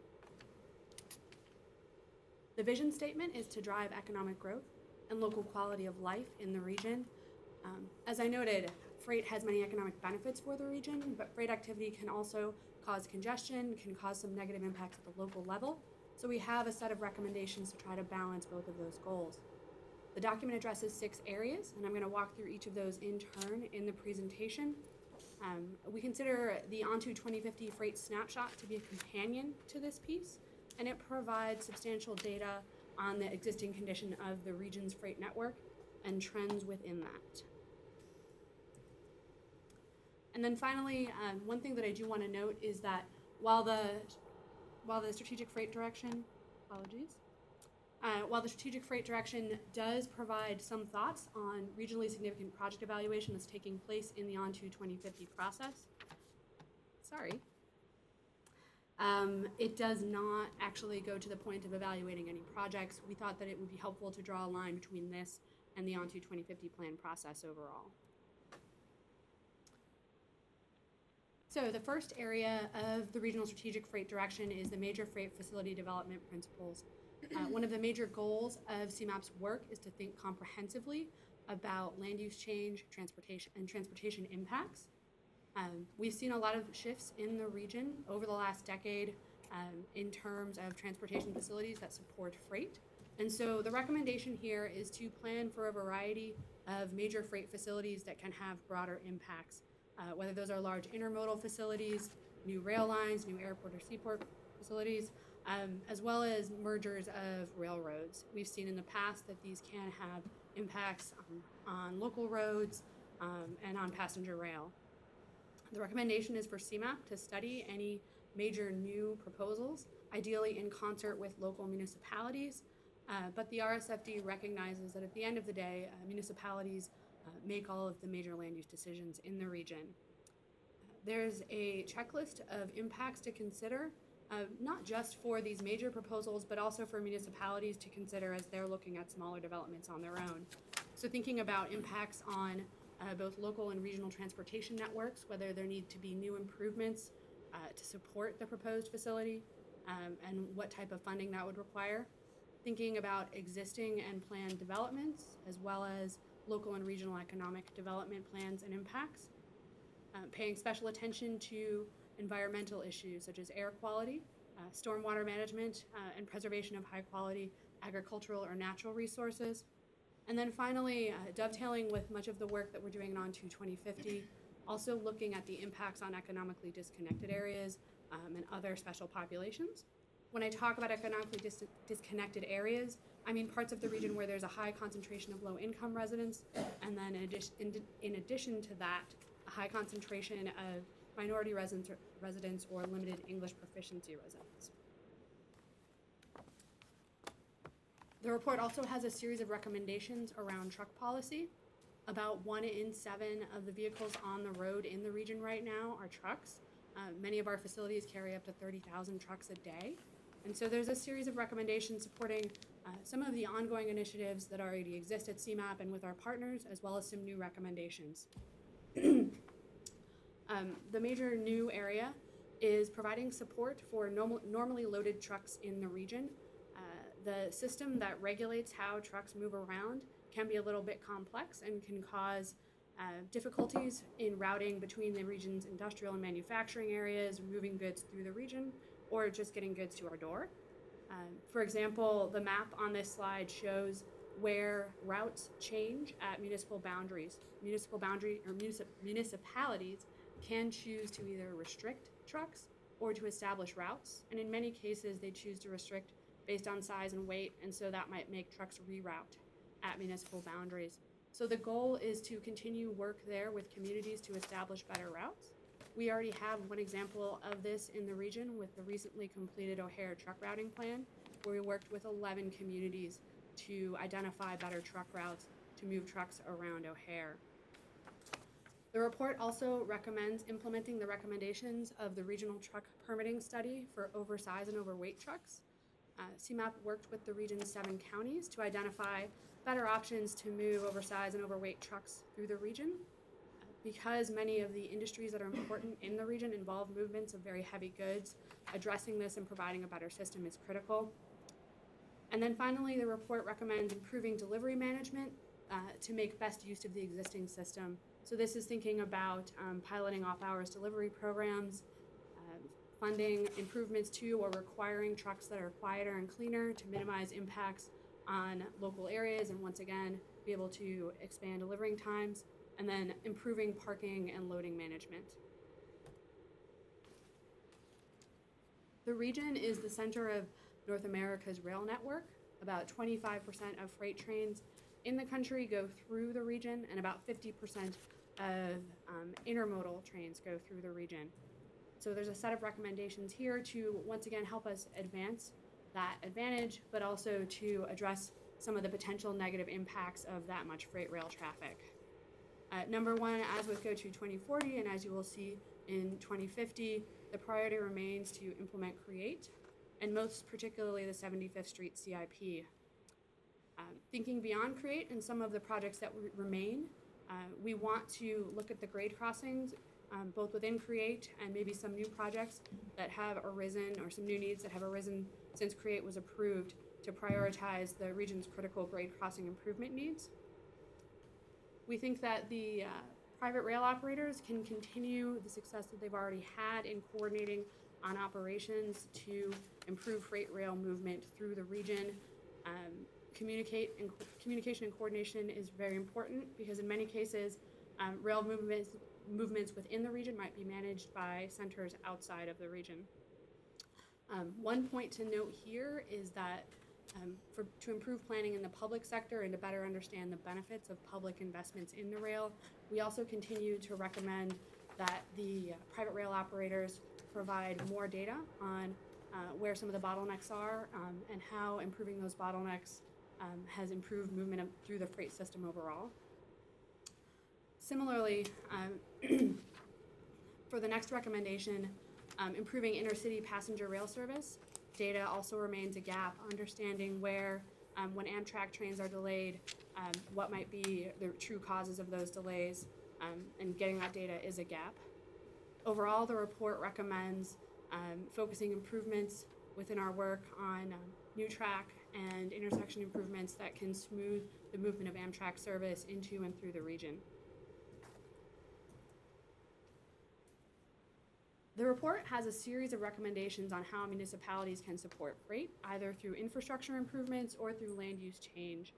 The vision statement is to drive economic growth and local quality of life in the region. As I noted, freight has many economic benefits for the region, but freight activity can also cause congestion, can cause some negative impacts at the local level. So we have a set of recommendations to try to balance both of those goals. The document addresses 6 areas, and I'm going to walk through each of those in turn in the presentation. We consider the Onto 2050 Freight Snapshot to be a companion to this piece, and it provides substantial data on the existing condition of the region's freight network and trends within that. And then finally, one thing that I do want to note is that while the strategic freight direction, while the strategic freight direction does provide some thoughts on regionally significant project evaluation that's taking place in the On to 2050 process, it does not actually go to the point of evaluating any projects. We thought that it would be helpful to draw a line between this and the On to 2050 plan process overall. So the first area of the regional strategic freight direction is the major freight facility development principles. One of the major goals of CMAP's work is to think comprehensively about land use change, transportation impacts. We've seen a lot of shifts in the region over the last decade in terms of transportation facilities that support freight. And so the recommendation here is to plan for a variety of major freight facilities that can have broader impacts, whether those are large intermodal facilities, new rail lines, new airport or seaport facilities, as well as mergers of railroads. We've seen in the past that these can have impacts on local roads and on passenger rail. The recommendation is for CMAP to study any major new proposals, ideally in concert with local municipalities, but the RSFD recognizes that at the end of the day, municipalities make all of the major land use decisions in the region. There's a checklist of impacts to consider not just for these major proposals, but also for municipalities to consider as they're looking at smaller developments on their own. So thinking about impacts on both local and regional transportation networks, whether there need to be new improvements to support the proposed facility, and what type of funding that would require. Thinking about existing and planned developments, as well as local and regional economic development plans and impacts. Paying special attention to environmental issues such as air quality, stormwater management, and preservation of high quality agricultural or natural resources. And then finally, dovetailing with much of the work that we're doing on 2050, also looking at the impacts on economically disconnected areas and other special populations. When I talk about economically disconnected areas, I mean parts of the region where there's a high concentration of low-income residents, and then in addition to that, a high concentration of minority residents or limited English proficiency residents. The report also has a series of recommendations around truck policy. About 1 in 7 of the vehicles on the road in the region right now are trucks. Many of our facilities carry up to 30,000 trucks a day. And so there's a series of recommendations supporting some of the ongoing initiatives that already exist at CMAP and with our partners, as well as some new recommendations. The major new area is providing support for normally loaded trucks in the region. The system that regulates how trucks move around can be a little bit complex and can cause difficulties in routing between the region's industrial and manufacturing areas, moving goods through the region, or just getting goods to our door. For example, the map on this slide shows where routes change at municipal boundaries. Municipalities can choose to either restrict trucks or to establish routes, and in many cases they choose to restrict based on size and weight, and so that might make trucks reroute at municipal boundaries. So the goal is to continue work there with communities to establish better routes. We already have one example of this in the region with the recently completed O'Hare truck routing plan, where we worked with 11 communities to identify better truck routes to move trucks around O'Hare. The report also recommends implementing the recommendations of the regional truck permitting study for oversize and overweight trucks. CMAP worked with the region's 7 counties to identify better options to move oversize and overweight trucks through the region. Because many of the industries that are important in the region involve movements of very heavy goods, addressing this and providing a better system is critical. And then finally, the report recommends improving delivery management to make best use of the existing system. So this is thinking about piloting off-hours delivery programs, funding improvements to or requiring trucks that are quieter and cleaner to minimize impacts on local areas, and once again, be able to expand delivering times, and then improving parking and loading management. The region is the center of North America's rail network. About 25% of freight trains in the country go through the region, and about 50% of intermodal trains go through the region. So there's a set of recommendations here to, once again, help us advance that advantage, but also to address some of the potential negative impacts of that much freight rail traffic. Number one, as with Go to 2040, and as you will see in 2050, the priority remains to implement CREATE, and most particularly the 75th Street CIP. Thinking beyond CREATE and some of the projects that remain, we want to look at the grade crossings, both within CREATE and maybe some new projects that have arisen, or some new needs that have arisen since CREATE was approved, to prioritize the region's critical grade crossing improvement needs. We think that the private rail operators can continue the success that they've already had in coordinating on operations to improve freight rail movement through the region. Communication and coordination is very important because in many cases, rail movements within the region might be managed by centers outside of the region. One point to note here is that to improve planning in the public sector and to better understand the benefits of public investments in the rail, we also continue to recommend that the private rail operators provide more data on where some of the bottlenecks are and how improving those bottlenecks has improved movement through the freight system overall. Similarly, for the next recommendation, Improving intercity passenger rail service. Data also remains a gap, understanding where, when Amtrak trains are delayed, what might be the true causes of those delays, and getting that data is a gap. Overall, the report recommends focusing improvements within our work on new track and intersection improvements that can smooth the movement of Amtrak service into and through the region. The report has a series of recommendations on how municipalities can support freight, either through infrastructure improvements or through land use change.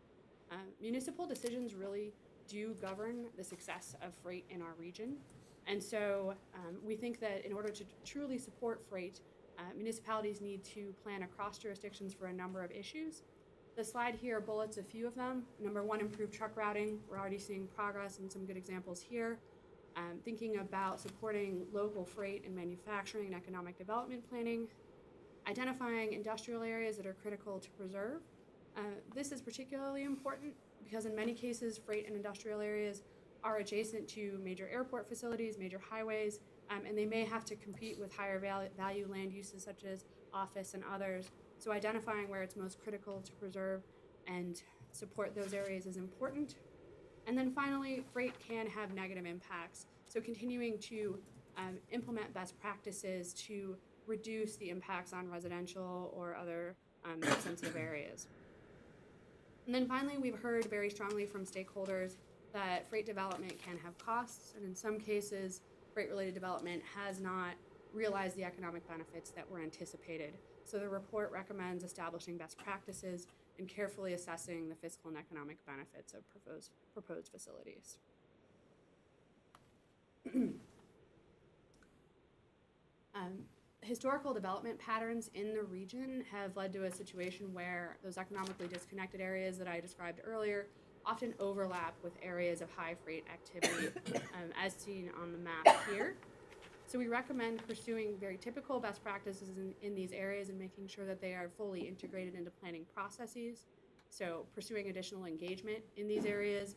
Municipal decisions really do govern the success of freight in our region. And so we think that in order to truly support freight, municipalities need to plan across jurisdictions for a number of issues. The slide here bullets a few of them. Number one, improved truck routing. We're already seeing progress and some good examples here. Thinking about supporting local freight and manufacturing and economic development planning. Identifying industrial areas that are critical to preserve. This is particularly important because in many cases, freight and industrial areas are adjacent to major airport facilities, major highways, and they may have to compete with higher value land uses such as office and others. So identifying where it's most critical to preserve and support those areas is important. And then finally, freight can have negative impacts. So continuing to implement best practices to reduce the impacts on residential or other sensitive areas. And then finally, we've heard very strongly from stakeholders that freight development can have costs, and in some cases, freight-related development has not realized the economic benefits that were anticipated. So the report recommends establishing best practices and carefully assessing the fiscal and economic benefits of proposed facilities. Historical development patterns in the region have led to a situation where those economically disconnected areas that I described earlier often overlap with areas of high freight activity, as seen on the map here. So we recommend pursuing very typical best practices in these areas and making sure that they are fully integrated into planning processes. So pursuing additional engagement in these areas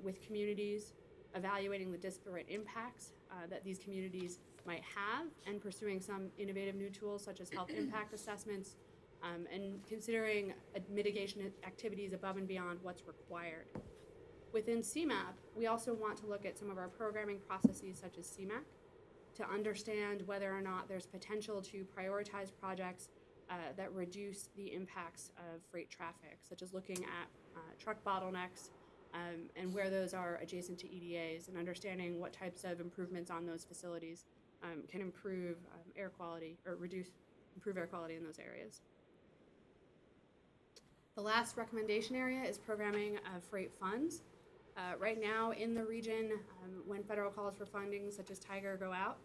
with communities, evaluating the disparate impacts that these communities might have, and pursuing some innovative new tools such as health impact assessments, and considering mitigation activities above and beyond what's required. Within CMAP, we also want to look at some of our programming processes such as CMAC to understand whether or not there's potential to prioritize projects that reduce the impacts of freight traffic, such as looking at truck bottlenecks and where those are adjacent to EDAs, and understanding what types of improvements on those facilities can improve air quality or improve air quality in those areas. The last recommendation area is programming of freight funds. Right now in the region, when federal calls for funding such as Tiger go out,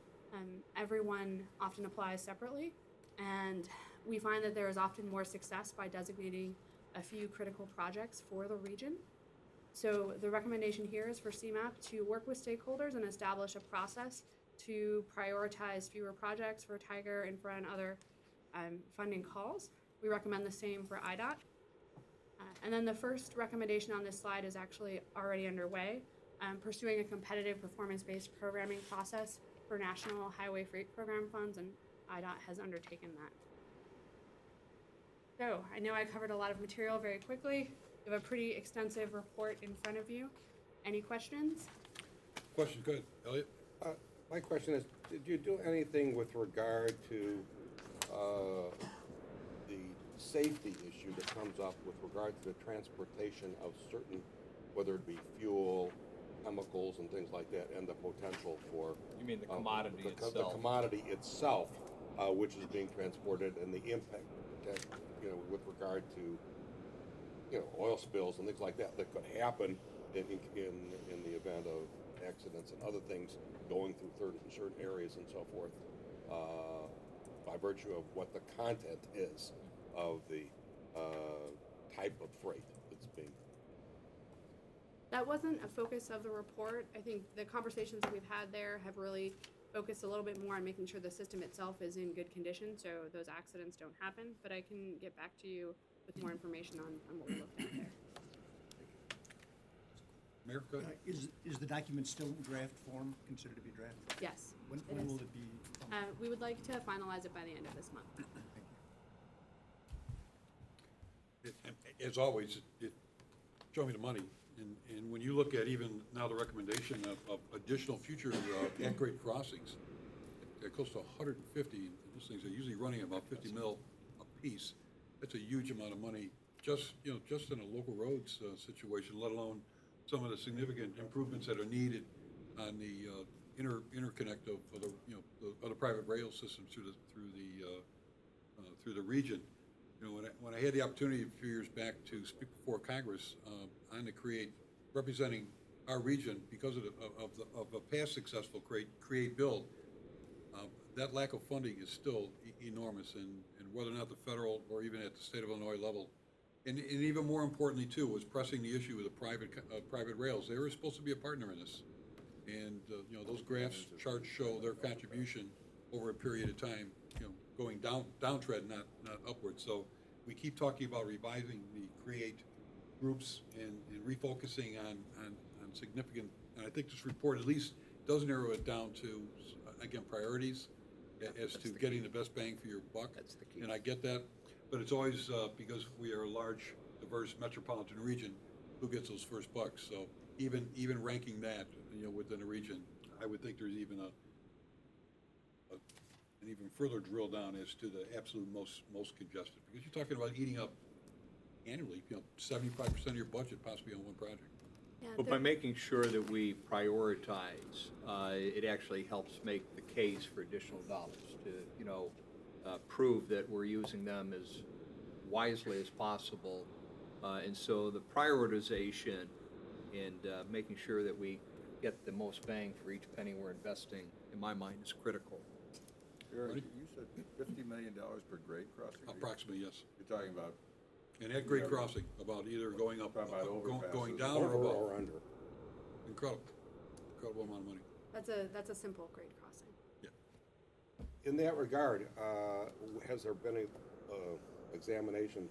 everyone often applies separately, and we find that there is often more success by designating a few critical projects for the region. So the recommendation here is for CMAP to work with stakeholders and establish a process to prioritize fewer projects for Tiger and for other funding calls. We recommend the same for IDOT. And then the first recommendation on this slide is actually already underway, pursuing a competitive performance-based programming process for National Highway Freight Program funds, and IDOT has undertaken that. So I know I covered a lot of material very quickly. You have a pretty extensive report in front of you. Any questions? Question, good. Elliot? My question is, did you do anything with regard to the safety issue that comes up with regard to the transportation of certain, whether it be fuel, chemicals, and things like that, and the potential for... You mean the commodity itself? The commodity itself, which is being transported, and the impact that, with regard to, oil spills and things like that could happen in the event of accidents and other things going through certain areas and so forth, by virtue of what the content is of the type of freight that's being... That wasn't a focus of the report. I think the conversations that we've had there have really focused a little bit more on making sure the system itself is in good condition so those accidents don't happen. But I can get back to you with more information on what we looked at there. Mayor, go ahead. Is the document still in draft form, considered to be draft? Yes. When it is. will it be? We would like to finalize it by the end of this month. As always, show me the money. And when you look at even now the recommendation of additional future at-grade crossings, it close to 150, and those things are usually running about 50 mil a piece. That's a huge amount of money, just in a local roads situation, let alone some of the significant improvements that are needed on the interconnect of the other private rail systems through the region. When I had the opportunity a few years back to speak before Congress on the representing our region because of a past successful create build, that lack of funding is still enormous, and whether or not the federal or even at the state of Illinois level, and even more importantly too, was pressing the issue with the private rails. They were supposed to be a partner in this, and those graphs charts show their contribution over a period of time, going downtrend, not upward. So we keep talking about revising the create groups and refocusing on significant, and I think this report at least does narrow it down to, again, priorities as to getting the best bang for your buck. That's the key. And I get that, but it's always because we are a large, diverse metropolitan region, who gets those first bucks. So even ranking that, within a region, I would think there's even an even further drill down as to the absolute most congested, because you're talking about eating up annually, 75% of your budget possibly on one project. Yeah, But by making sure that we prioritize, it actually helps make the case for additional dollars to, prove that we're using them as wisely as possible. And so the prioritization and making sure that we get the most bang for each penny we're investing, in my mind, is critical. Eric, you said $50 million per grade crossing? Approximately, yes. You're talking about? And at grade crossing, about either going up, going down Over or above. or under. Incredible amount of money. That's a simple grade crossing. In that regard, has there been a examination?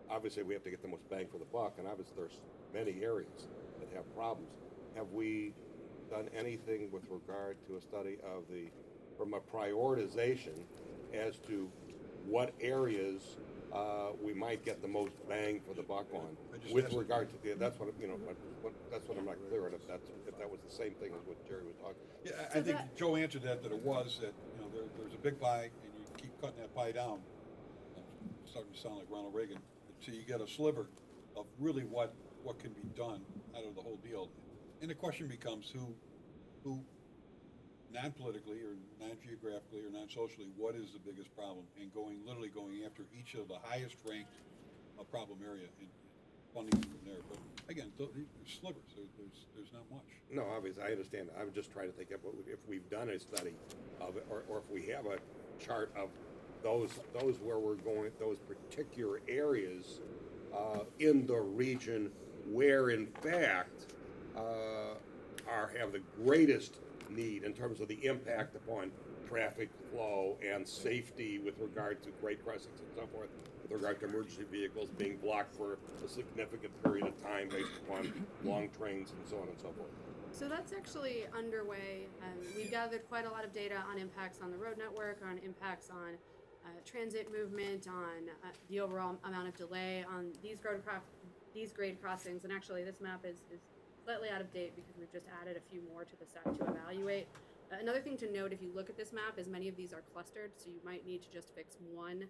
Obviously, we have to get the most bang for the buck, and obviously there's many areas that have problems. Have we done anything with regard to a study from a prioritization as to what areas we might get the most bang for the buck on, with regard to that's what that's what I'm not clear on, if that was the same thing as what Jerry was talking about. Yeah, I think Joe answered that it was that there's a big pie and you keep cutting that pie down. I'm starting to sound like Ronald Reagan. So you get a sliver of really what can be done out of the whole deal, and the question becomes who non-politically or non-geographically or non-socially, what is the biggest problem, and literally going after each of the highest ranked problem area and funding from there. But again, there's slivers. There's not much. No, obviously, I understand. I'm just trying to think of if we've done a study of it, or if we have a chart of those where we're going, those particular areas in the region where, in fact, have the greatest need in terms of the impact upon traffic flow and safety with regard to grade crossings and so forth, with regard to emergency vehicles being blocked for a significant period of time based upon long trains and so on and so forth. So that's actually underway. We've gathered quite a lot of data on impacts on the road network, on impacts on transit movement, on the overall amount of delay on these grade crossings. And actually, this map is slightly out of date because we've just added a few more to the set to evaluate. Another thing to note, if you look at this map, is many of these are clustered, so you might need to just fix one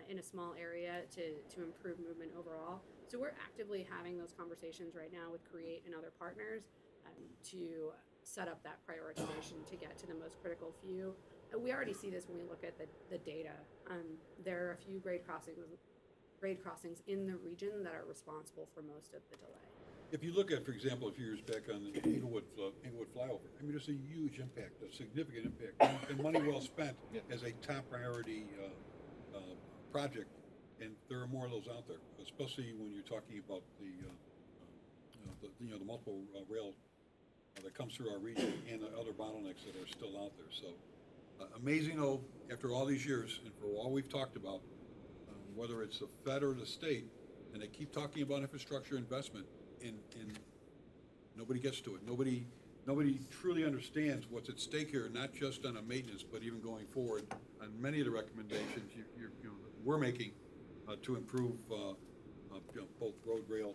in a small area to improve movement overall. So we're actively having those conversations right now with CREATE and other partners to set up that prioritization to get to the most critical few. We already see this when we look at the data. There are a few grade crossings in the region that are responsible for most of the delay. If you look at, for example, a few years back on the Inglewood flyover, I mean, there's a huge impact, a significant impact, and money well spent as a top priority project. And there are more of those out there, especially when you're talking about the multiple rail that comes through our region and the other bottlenecks that are still out there. So amazing, though, after all these years, and for all we've talked about, whether it's the Fed or the state, and they keep talking about infrastructure investment, and Nobody gets to it. Nobody truly understands what's at stake here, not just on a maintenance, but even going forward on many of the recommendations we're making to improve both road, rail,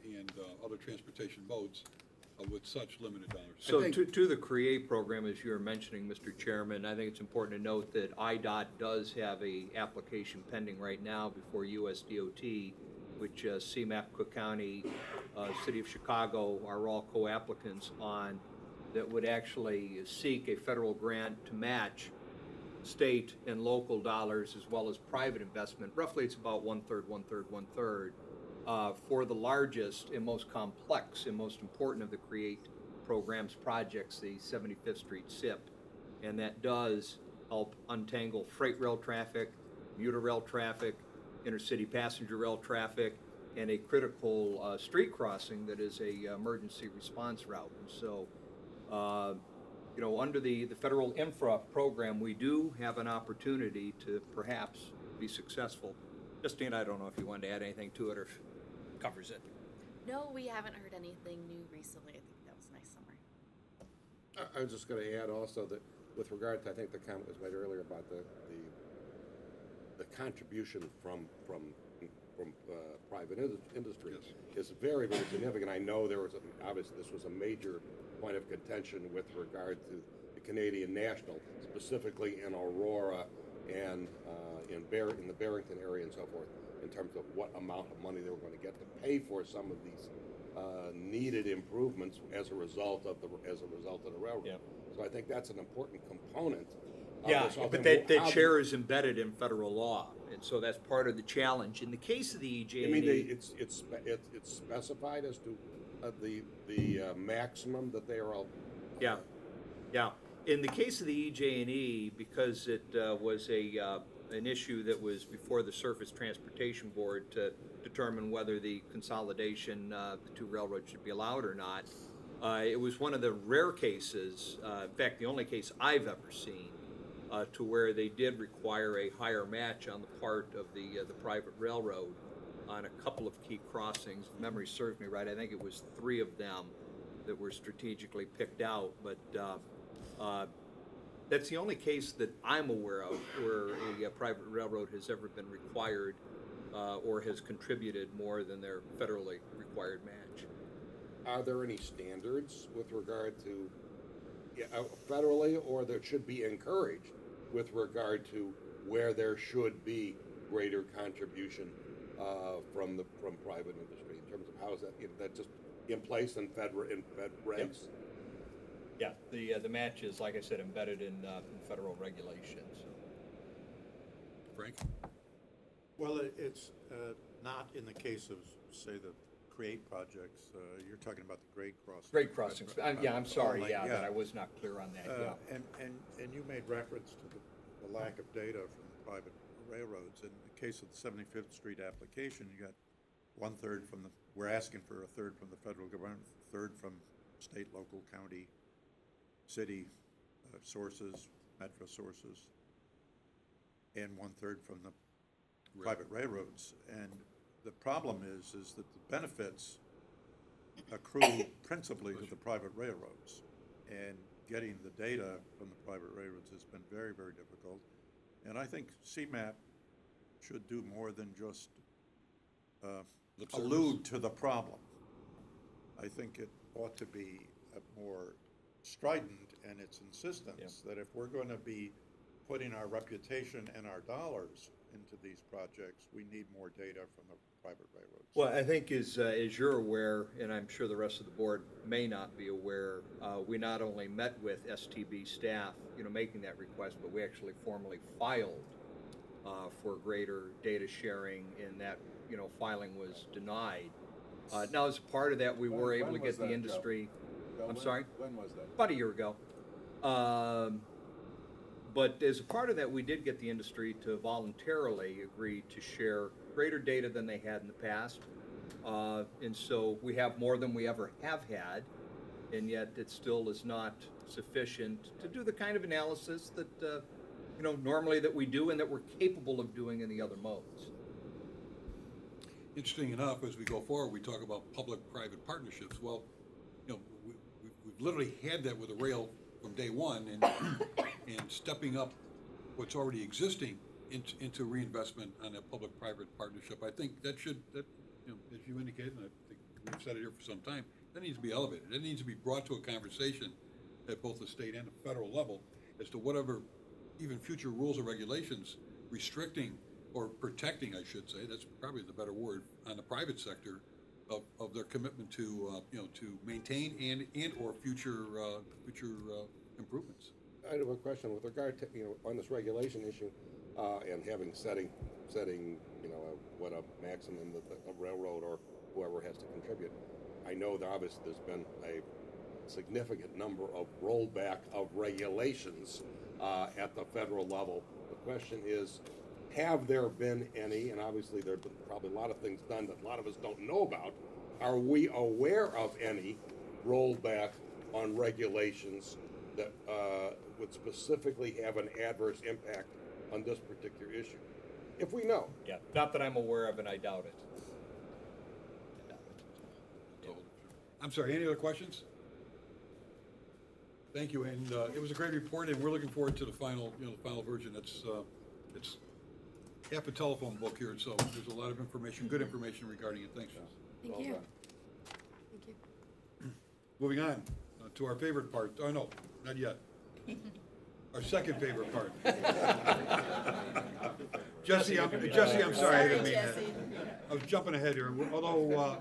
and other transportation modes with such limited dollars. So to the CREATE program, as you were mentioning, Mr. Chairman, I think it's important to note that IDOT does have a application pending right now before USDOT, which CMAP, Cook County, City of Chicago are all co-applicants on, that would actually seek a federal grant to match state and local dollars as well as private investment. Roughly it's about one-third, one-third, one-third. For the largest and most complex and most important of the CREATE programs projects, the 75th Street SIP, and that does help untangle freight rail traffic, commuter rail traffic, intercity passenger rail traffic, and a critical street crossing that is a emergency response route. And so, under the federal infra program, we do have an opportunity to perhaps be successful. Justine, I don't know if you wanted to add anything to it or if it covers it. No, we haven't heard anything new recently. I think that was a nice summary. I was just going to add also that with regard to, I think the comment was made earlier about the contribution from private industry is very, very significant. I know there was obviously this was a major point of contention with regard to the Canadian National, specifically in Aurora and in the Barrington area and so forth, in terms of what amount of money they were going to get to pay for some of these needed improvements as a result of the railroad. Yeah. So I think that's an important component. Yeah, but that share is embedded in federal law, and so that's part of the challenge. In the case of the EJ&E, I mean, it's specified as to the maximum that they are all. Yeah, yeah. In the case of the EJ&E, because it was an issue that was before the Surface Transportation Board to determine whether the consolidation, the two railroads should be allowed or not, it was one of the rare cases, in fact, the only case I've ever seen, to where they did require a higher match on the part of the private railroad on a couple of key crossings. If memory serves me right, I think it was 3 of them that were strategically picked out, but that's the only case that I'm aware of where a private railroad has ever been required or has contributed more than their federally required match. Are there any standards with regard to federally, or that should be encouraged with regard to where there should be greater contribution from private industry in terms of how is that just in place in fed regs? Yep. Yeah, the match is, like I said, embedded in federal regulations. Frank? Well, it's not in the case of, say, the CREATE projects. You're talking about the grade crossings. Grade crossings. I'm sorry. That I was not clear on that. And you made reference to the lack of data from private railroads. In the case of the 75th Street application, you got 1/3 from we're asking for 1/3 from the federal government, 1/3 from state, local, county, city sources, metro sources, and 1/3 from the private railroads. And the problem is that the benefits accrue principally to the private railroads, and getting the data from the private railroads has been very, very difficult. And I think CMAP should do more than just allude to the problem. I think it ought to be more strident in its insistence that if we're going to be putting our reputation and our dollars into these projects, we need more data from the private railroads. Well, I think as you're aware, and I'm sure the rest of the board may not be aware, we not only met with STB staff, making that request, but we actually formally filed for greater data sharing, and that, filing was denied. Now, as a part of that, we were able to get the industry. I'm sorry? When was that? About a year ago. But as a part of that, we did get the industry to voluntarily agree to share greater data than they had in the past. And so we have more than we ever have had, and yet it still is not sufficient to do the kind of analysis that, normally that we do and that we're capable of doing in the other modes. Interesting enough, as we go forward, we talk about public-private partnerships. Well, we've literally had that with the rail from day one, and stepping up what's already existing into reinvestment on a public-private partnership. I think that should, as you indicated, and I think we've said it here for some time, that needs to be elevated. It needs to be brought to a conversation at both the state and the federal level as to whatever even future rules or regulations restricting or protecting, I should say, that's probably the better word, on the private sector of their commitment to, to maintain and or future improvements. I have a question with regard to, on this regulation issue, and setting, what a maximum that a railroad or whoever has to contribute. I know that obviously there's been a significant number of rollback of regulations at the federal level. The question is, have there been any, and obviously there have been probably a lot of things done that a lot of us don't know about, are we aware of any rollback on regulations that would specifically have an adverse impact on this particular issue? If we know. Yeah, not that I'm aware of, and I doubt it. I'm sorry, any other questions? Thank you, and it was a great report, and we're looking forward to the final, the final version. It's half a telephone book here, so there's a lot of information, good information regarding it. Thanks, John. Thank you. Thank you. Moving on to our favorite part. Oh, no, not yet. Our second favorite part. Jesse, I'm sorry, I didn't mean that. I was jumping ahead here, although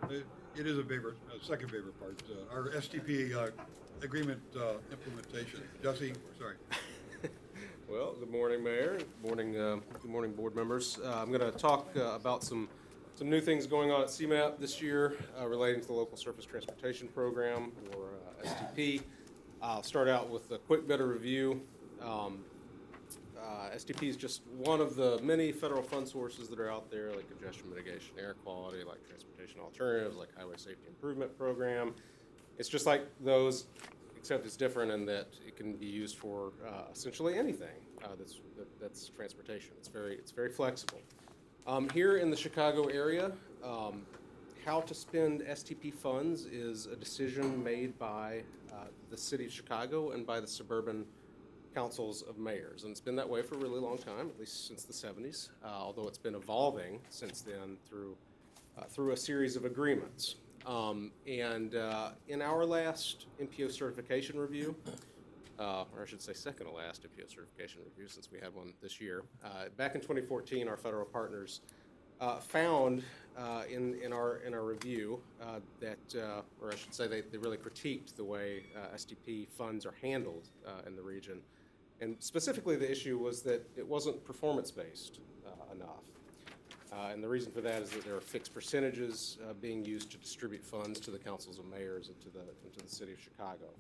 it is a favorite, second favorite part. Our STP agreement implementation. Jesse, sorry. Well, good morning, Mayor. Good morning, board members. I'm going to talk about some new things going on at CMAP this year relating to the Local Surface Transportation Program, or STP. I'll start out with a quick bit of review. STP is just one of the many federal fund sources that are out there, like congestion mitigation, air quality, like transportation alternatives, like highway safety improvement program. It's just like those, except it's different in that it can be used for essentially anything that's transportation. It's very flexible. Here in the Chicago area, how to spend STP funds is a decision made by the city of Chicago and by the suburban councils of mayors. And it's been that way for a really long time, at least since the 70s, although it's been evolving since then through a series of agreements. In our last MPO certification review, or I should say second to last MPO certification review, since we had one this year, back in 2014, our federal partners found in our review that, or I should say, they really critiqued the way STP funds are handled in the region. And specifically, the issue was that it wasn't performance-based enough. And the reason for that is that there are fixed percentages being used to distribute funds to the councils of mayors and to the city of Chicago.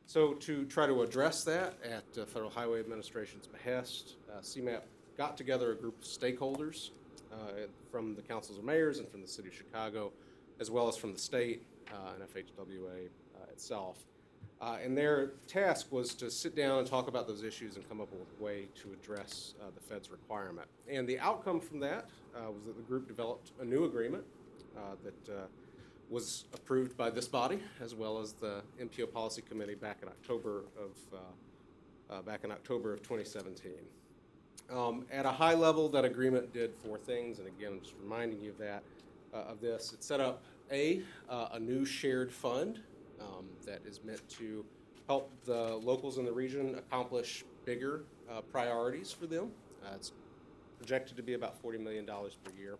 So to try to address that at Federal Highway Administration's behest, CMAP got together a group of stakeholders from the councils of mayors and from the city of Chicago, as well as from the state and FHWA itself. And their task was to sit down and talk about those issues and come up with a way to address the Fed's requirement. And the outcome from that was that the group developed a new agreement that was approved by this body, as well as the MPO Policy Committee back in October of 2017. At a high level, that agreement did four things, and again, I'm just reminding you of that, of this. It set up a new shared fund that is meant to help the locals in the region accomplish bigger priorities for them. It's projected to be about $40 million per year.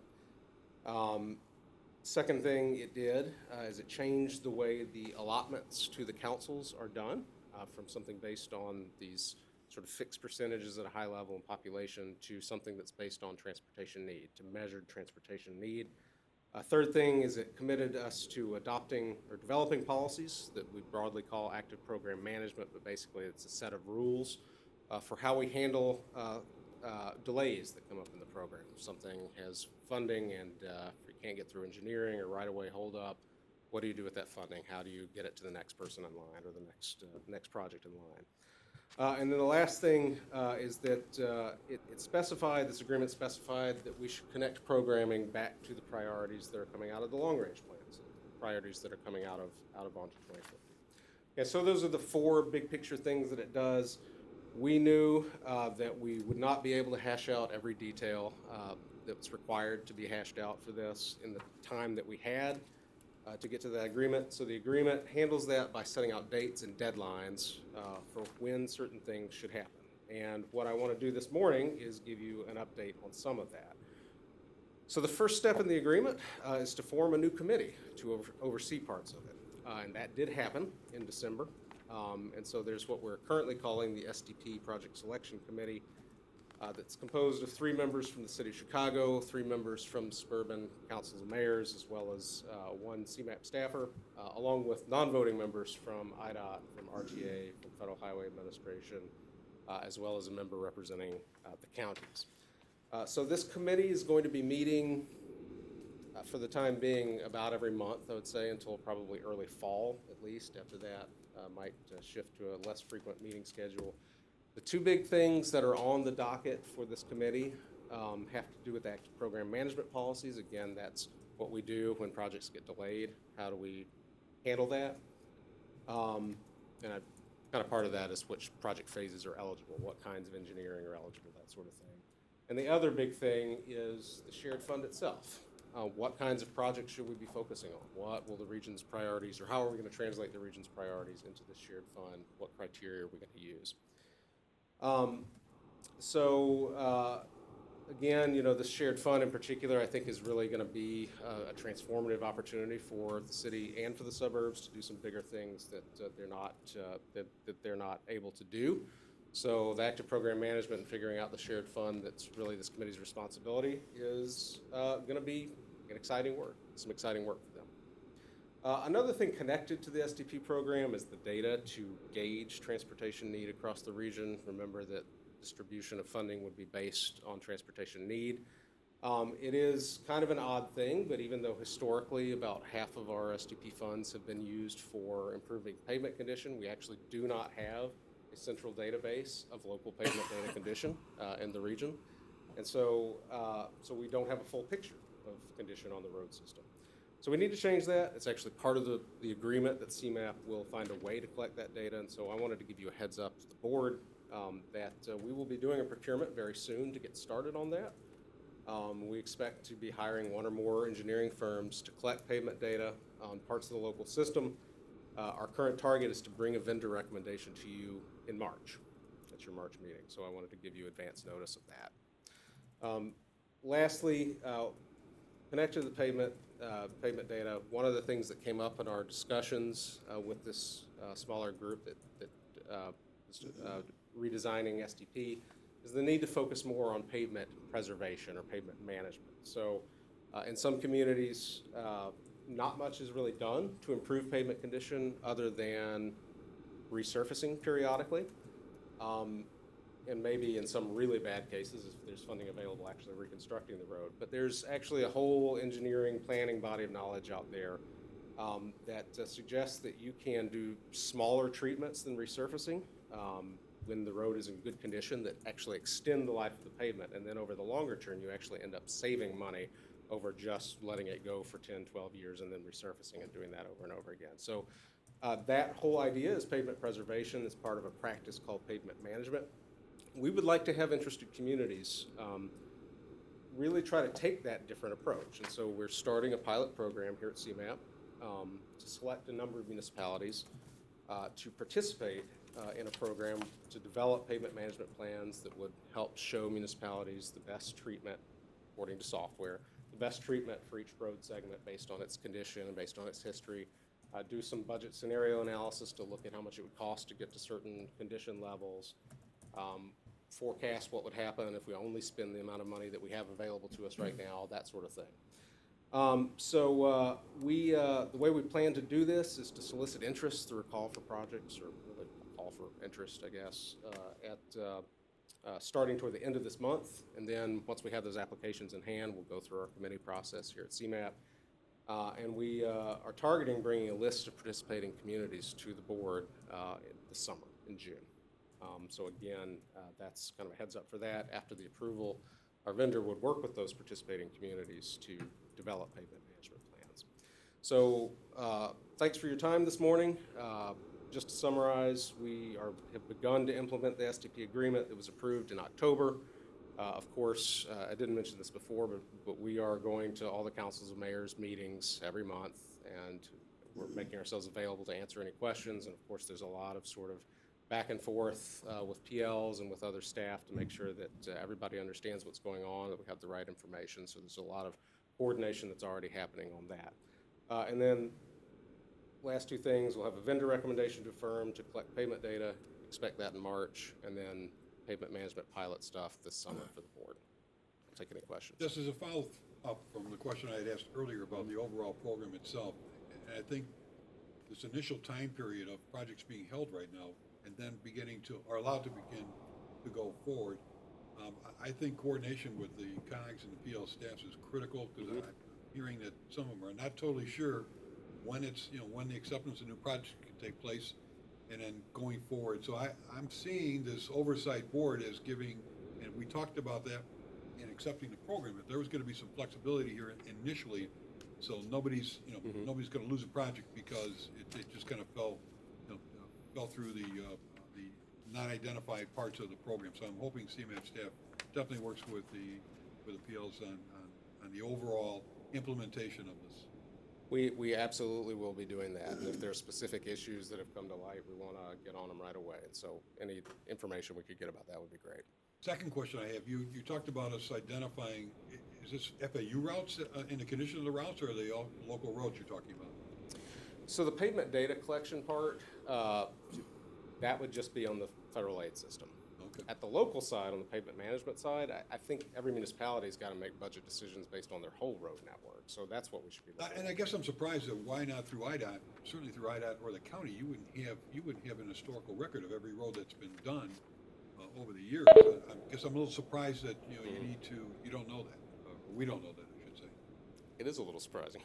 Second thing it did is it changed the way the allotments to the councils are done from something based on these sort of fixed percentages at a high level in population to something that's based on transportation need, to measured transportation need. Third thing is it committed us to adopting or developing policies that we broadly call active program management, but basically it's a set of rules for how we handle delays that come up in the program. If something has funding and if we can't get through engineering or right-of-way holdup, what do you do with that funding? How do you get it to the next person in line or the next project in line? And then the last thing is that it specified, this agreement specified that we should connect programming back to the priorities that are coming out of the long-range plans. priorities that are coming out of ON to 2050. Yeah, so those are the four big picture things that it does. We knew that we would not be able to hash out every detail that was required to be hashed out for this in the time that we had to get to that agreement. So the agreement handles that by setting out dates and deadlines for when certain things should happen. And what I want to do this morning is give you an update on some of that. So the first step in the agreement is to form a new committee to oversee parts of it. And that did happen in December. And so there's what we're currently calling the SDP Project Selection Committee that's composed of 3 members from the City of Chicago, 3 members from suburban councils and mayors, as well as 1 CMAP staffer, along with non-voting members from IDOT, from RTA, from Federal Highway Administration, as well as a member representing the counties. So this committee is going to be meeting for the time being about every month, I would say, until probably early fall at least. After that, might shift to a less frequent meeting schedule. The 2 big things that are on the docket for this committee have to do with active program management policies. Again, that's what we do when projects get delayed. How do we handle that? And kind of part of that is which project phases are eligible, what kinds of engineering are eligible, that sort of thing. And the other big thing is the shared fund itself. What kinds of projects should we be focusing on? What will the region's priorities, or how are we going to translate the region's priorities into the shared fund? What criteria are we going to use? Again, you know, this shared fund in particular, I think, is really going to be a transformative opportunity for the city and for the suburbs to do some bigger things that they're not able to do. So the active program management and figuring out the shared fund that's really this committee's responsibility is going to be an exciting work, some exciting work for them. Another thing connected to the SDP program is the data to gauge transportation need across the region. Remember that distribution of funding would be based on transportation need. It is kind of an odd thing, but even though historically about half of our SDP funds have been used for improving pavement condition, we actually do not have a central database of local pavement data condition in the region. And so we don't have a full picture of condition on the road system. So we need to change that. It's actually part of the agreement that CMAP will find a way to collect that data. And so I wanted to give you a heads up to the board that we will be doing a procurement very soon to get started on that. We expect to be hiring 1 or more engineering firms to collect pavement data on parts of the local system. Our current target is to bring a vendor recommendation to you in March. That's your March meeting. So I wanted to give you advance notice of that. Lastly, connected to the pavement data, one of the things that came up in our discussions with this smaller group that is redesigning SDP is the need to focus more on pavement preservation or pavement management. So in some communities, not much is really done to improve pavement condition other than resurfacing periodically. And maybe in some really bad cases, if there's funding available, actually reconstructing the road. But there's actually a whole engineering planning body of knowledge out there that suggests that you can do smaller treatments than resurfacing when the road is in good condition that actually extend the life of the pavement. And then over the longer term, you actually end up saving money over just letting it go for 10, 12 years and then resurfacing and doing that over and over again. So that whole idea is pavement preservation as part of a practice called pavement management. We would like to have interested communities really try to take that different approach. And so we're starting a pilot program here at CMAP to select a number of municipalities to participate in a program to develop pavement management plans that would help show municipalities the best treatment according to software, the best treatment for each road segment based on its condition and based on its history, do some budget scenario analysis to look at how much it would cost to get to certain condition levels, forecast what would happen if we only spend the amount of money that we have available to us right now, that sort of thing. The way we plan to do this is to solicit interest through a call for projects, or really a call for interest, I guess, starting toward the end of this month. And then once we have those applications in hand, we'll go through our committee process here at CMAP. And we are targeting bringing a list of participating communities to the board this summer in June. So again, that's kind of a heads up for that. After the approval, our vendor would work with those participating communities to develop pavement management plans. So thanks for your time this morning. Just to summarize, have begun to implement the STP agreement that was approved in October. Of course, I didn't mention this before, but we are going to all the councils of mayors meetings every month, and we're making ourselves available to answer any questions. And of course, there's a lot of sort of back and forth with PLs and with other staff to make sure that everybody understands what's going on, that we have the right information. So there's a lot of coordination that's already happening on that. And then last two things, we'll have a vendor recommendation to firm to collect payment data, expect that in March, and then pavement management pilot stuff this summer for the board. I'll take any questions. Just as a follow-up from the question I had asked earlier about the overall program itself, and I think this initial time period of projects being held right now and then are allowed to begin to go forward, I think coordination with the COGS and the PL staffs is critical, because I'm hearing that some of them are not totally sure when when the acceptance of new projects can take place, and then going forward. So I'm seeing this oversight board as giving, and we talked about that in accepting the program, that there was going to be some flexibility here initially, so nobody's going to lose a project because it just kind of fell through the non-identified parts of the program. So I'm hoping CMAP staff definitely works with the PLs on the overall implementation of this. We absolutely will be doing that. And if there are specific issues that have come to light, we want to get on them right away. And so any information we could get about that would be great. Second question I have, you talked about us identifying, is this FAU routes in the condition of the routes, or are they all local roads you're talking about? So the pavement data collection part, that would just be on the federal aid system. Okay. At the local side, on the pavement management side, I think every municipality's got to make budget decisions based on their whole road network. So that's what we should be looking at. And I guess I'm surprised that why not through IDOT, certainly through IDOT or the county, you wouldn't have an historical record of every road that's been done over the years. I guess I'm a little surprised that you don't know that, or we don't know that, I should say. It is a little surprising.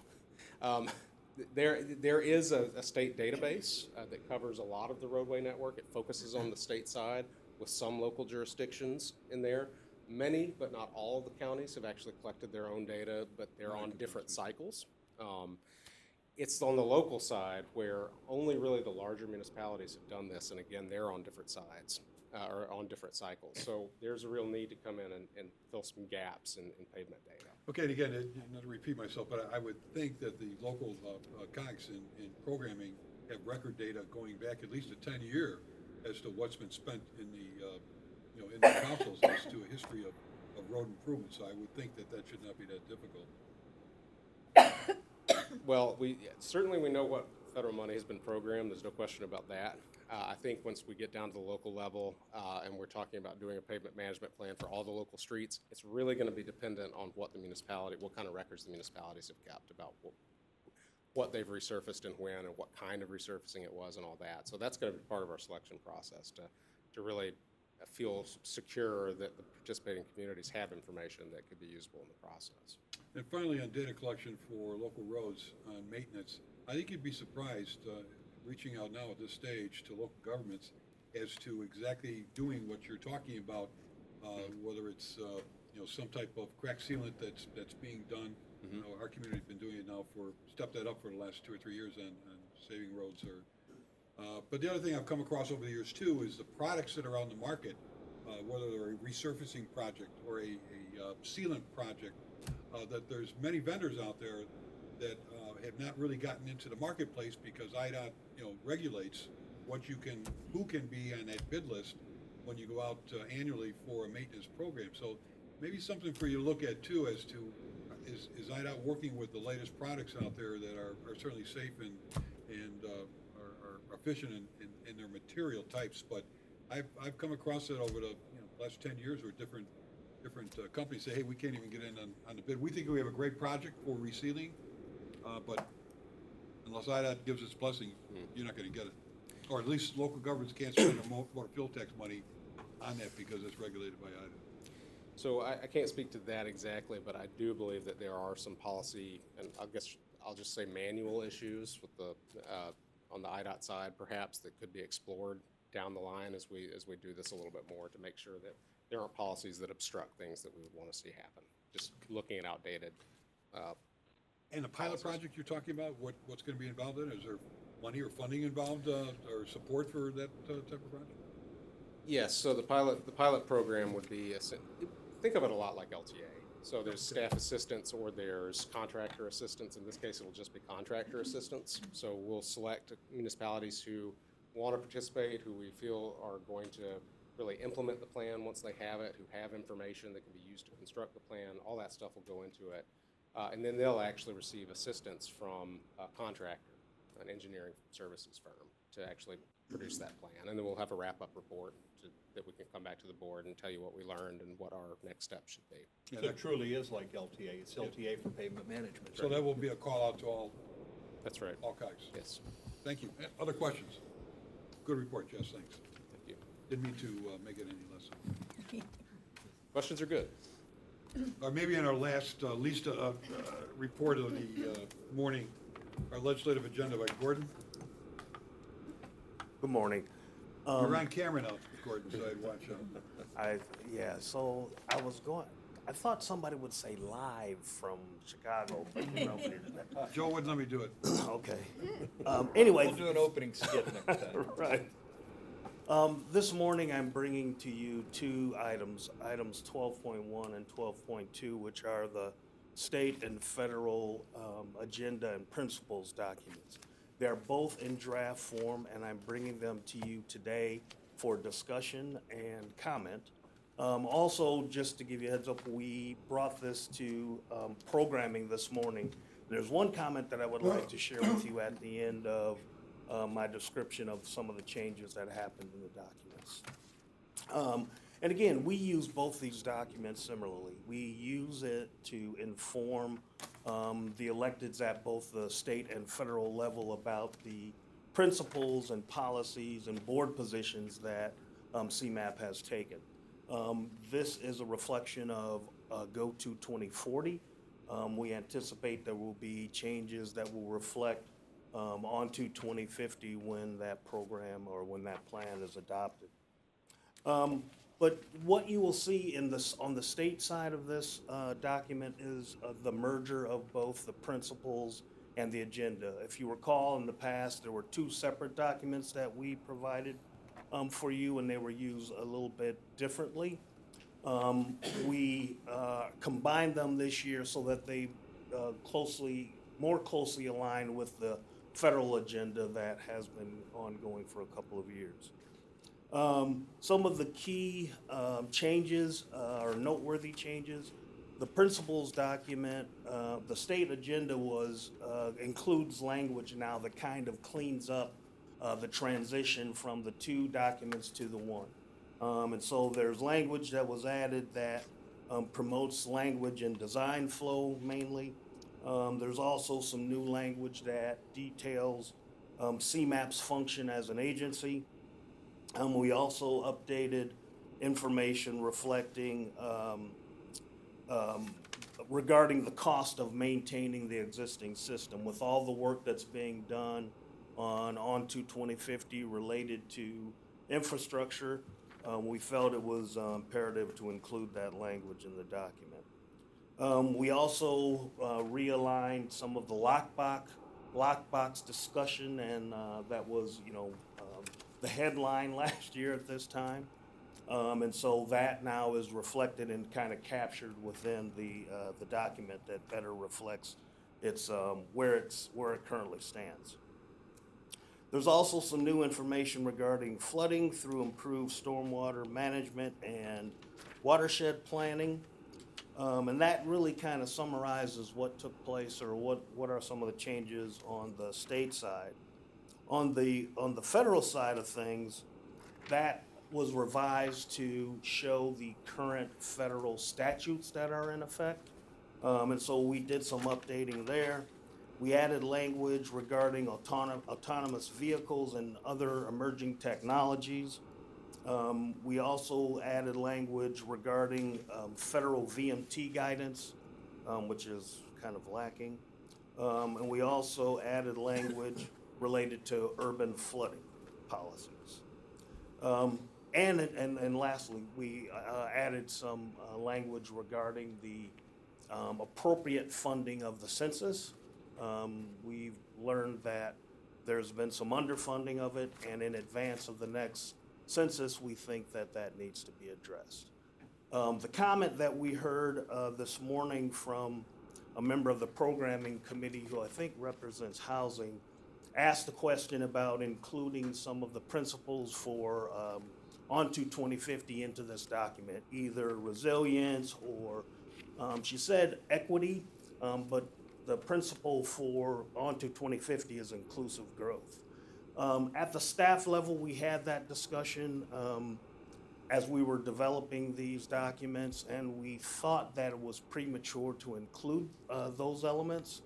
There is a state database that covers a lot of the roadway network. It focuses on the state side with some local jurisdictions in there. Many, but not all of the counties have actually collected their own data, but they're on different cycles. It's on the local side where only really the larger municipalities have done this, and again, they're on different sides, or on different cycles. So there's a real need to come in and fill some gaps in pavement data. Okay, and again, not to repeat myself, but I would think that the local COGS in programming have record data going back at least a 10-year as to what's been spent in the in the councils as to a history of road improvement. So I would think that should not be that difficult. Well, certainly we know what federal money has been programmed. There's no question about that. I think once we get down to the local level and we're talking about doing a pavement management plan for all the local streets, it's really going to be dependent on what kind of records the municipalities have kept about what they've resurfaced and when, and what kind of resurfacing it was, and all that. So that's going to be part of our selection process to really feel secure that the participating communities have information that could be usable in the process. And finally, on data collection for local roads on maintenance, I think you'd be surprised reaching out now at this stage to local governments as to exactly doing what you're talking about, whether it's some type of crack sealant that's being done. Our community's been doing it now stepped that up for the last 2 or 3 years on saving roads. But the other thing I've come across over the years too is the products that are on the market, whether they're a resurfacing project or a sealant project, that there's many vendors out there that have not really gotten into the marketplace because IDOT regulates who can be on that bid list when you go out annually for a maintenance program. So maybe something for you to look at too as to is IDOT working with the latest products out there that are certainly safe and are efficient in their material types. But I've come across it over the last 10 years where different companies say, hey, we can't even get in on the bid. We think we have a great project for resealing, but unless IDOT gives its blessing, you're not going to get it. Or at least local governments can't spend their motor fuel tax money on that because it's regulated by IDOT. So I can't speak to that exactly, but I do believe that there are some policy, and I guess I'll just say manual issues with on the IDOT side, perhaps, that could be explored down the line as we do this a little bit more to make sure that there aren't policies that obstruct things that we would want to see happen. Just looking at outdated And the pilot project you're talking about, what's going to be involved in? Is there money or funding involved or support for that type of project? Yes, so the pilot program would be, think of it a lot like LTA. So there's staff assistance or there's contractor assistance. In this case, it'll just be contractor assistance. So we'll select municipalities who want to participate, who we feel are going to really implement the plan once they have it, who have information that can be used to construct the plan. All that stuff will go into it. And then they'll actually receive assistance from a contractor, an engineering services firm, to actually produce that plan. And then we'll have a wrap-up report that we can come back to the board and tell you what we learned and what our next steps should be. So it truly is like LTA. It's LTA for pavement management. So that will be a call out to all. That's right. All cogs. Yes. Thank you. Other questions? Good report, Jess. Thanks. Thank you. Didn't mean to make it any less. Questions are good. Or maybe in our last, least report of the morning, our legislative agenda by Gordon. Good morning. You're on camera now, Gordon, so I'd watch out. So I thought somebody would say live from Chicago, but you know. Joe wouldn't let me do it. Okay. Anyway. We'll do an opening skit next time. Right. This morning I'm bringing to you two items 12.1 and 12.2, which are the state and federal agenda and principles documents. They're both in draft form, and I'm bringing them to you today for discussion and comment. Also, just to give you a heads up, we brought this to programming this morning. There's one comment that I would like to share with you at the end of my description of some of the changes that happened in the documents. And again, we use both these documents similarly. We use it to inform the electeds at both the state and federal level about the principles and policies and board positions that CMAP has taken. This is a reflection of Go to 2040. We anticipate there will be changes that will reflect onto 2050 when that program or when that plan is adopted. But what you will see on the state side of this document is the merger of both the principles and the agenda. If you recall, in the past, there were two separate documents that we provided for you, and they were used a little bit differently. We combined them this year so that they more closely align with the federal agenda that has been ongoing for a couple of years. Some of the key changes or noteworthy changes, the principles document, the state agenda includes language now that kind of cleans up the transition from the two documents to the one. And so there's language that was added that promotes language and design flow mainly. There's also some new language that details CMAP's function as an agency. We also updated information reflecting regarding the cost of maintaining the existing system. With all the work that's being done on to 2050 related to infrastructure, we felt it was imperative to include that language in the document. We also realigned some of the lockbox discussion, and that was, the headline last year at this time. And so that now is reflected and kind of captured within the document that better reflects its where it currently stands. There's also some new information regarding flooding through improved stormwater management and watershed planning. And that really kind of summarizes what took place or what are some of the changes on the state side. On the federal side of things, that was revised to show the current federal statutes that are in effect. And so we did some updating there. We added language regarding autonomous vehicles and other emerging technologies. We also added language regarding federal VMT guidance, which is kind of lacking. And we also added language related to urban flooding policies. And lastly, we added some language regarding the appropriate funding of the census We've learned that there's been some underfunding of it, and in advance of the next census, we think that that needs to be addressed. The comment that we heard this morning from a member of the programming committee, who I think represents housing, asked the question about including some of the principles for Onto 2050 into this document, either resilience or, she said equity, but the principle for Onto 2050 is inclusive growth. At the staff level, we had that discussion as we were developing these documents, and we thought that it was premature to include those elements,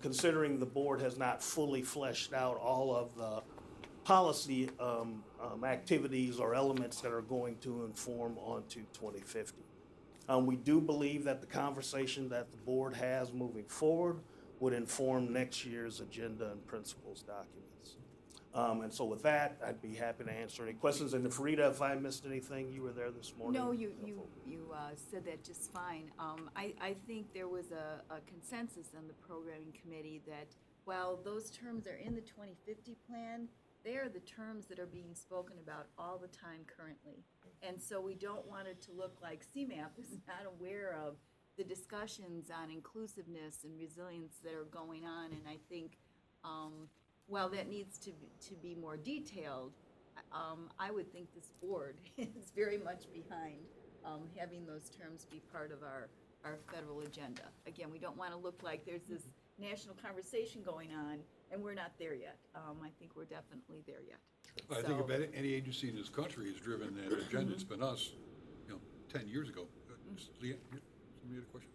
considering the board has not fully fleshed out all of the policy activities or elements that are going to inform Onto 2050. We do believe that the conversation that the board has moving forward would inform next year's agenda and principles documents. And so with that, I'd be happy to answer any questions. And if Rita, if I missed anything, you were there this morning. No, you said that just fine. I think there was a consensus on the programming committee that while those terms are in the 2050 plan, they are the terms that are being spoken about all the time currently. And so we don't want it to look like CMAP is not aware of the discussions on inclusiveness and resilience that are going on. And I think while that needs to be more detailed, I would think this board is very much behind having those terms be part of our federal agenda. Again, we don't want to look like there's this national conversation going on and we're not there yet. I think we're definitely there yet. I think if any agency in this country has driven that agenda, it's been us, 10 years ago. Leanne, somebody had a question?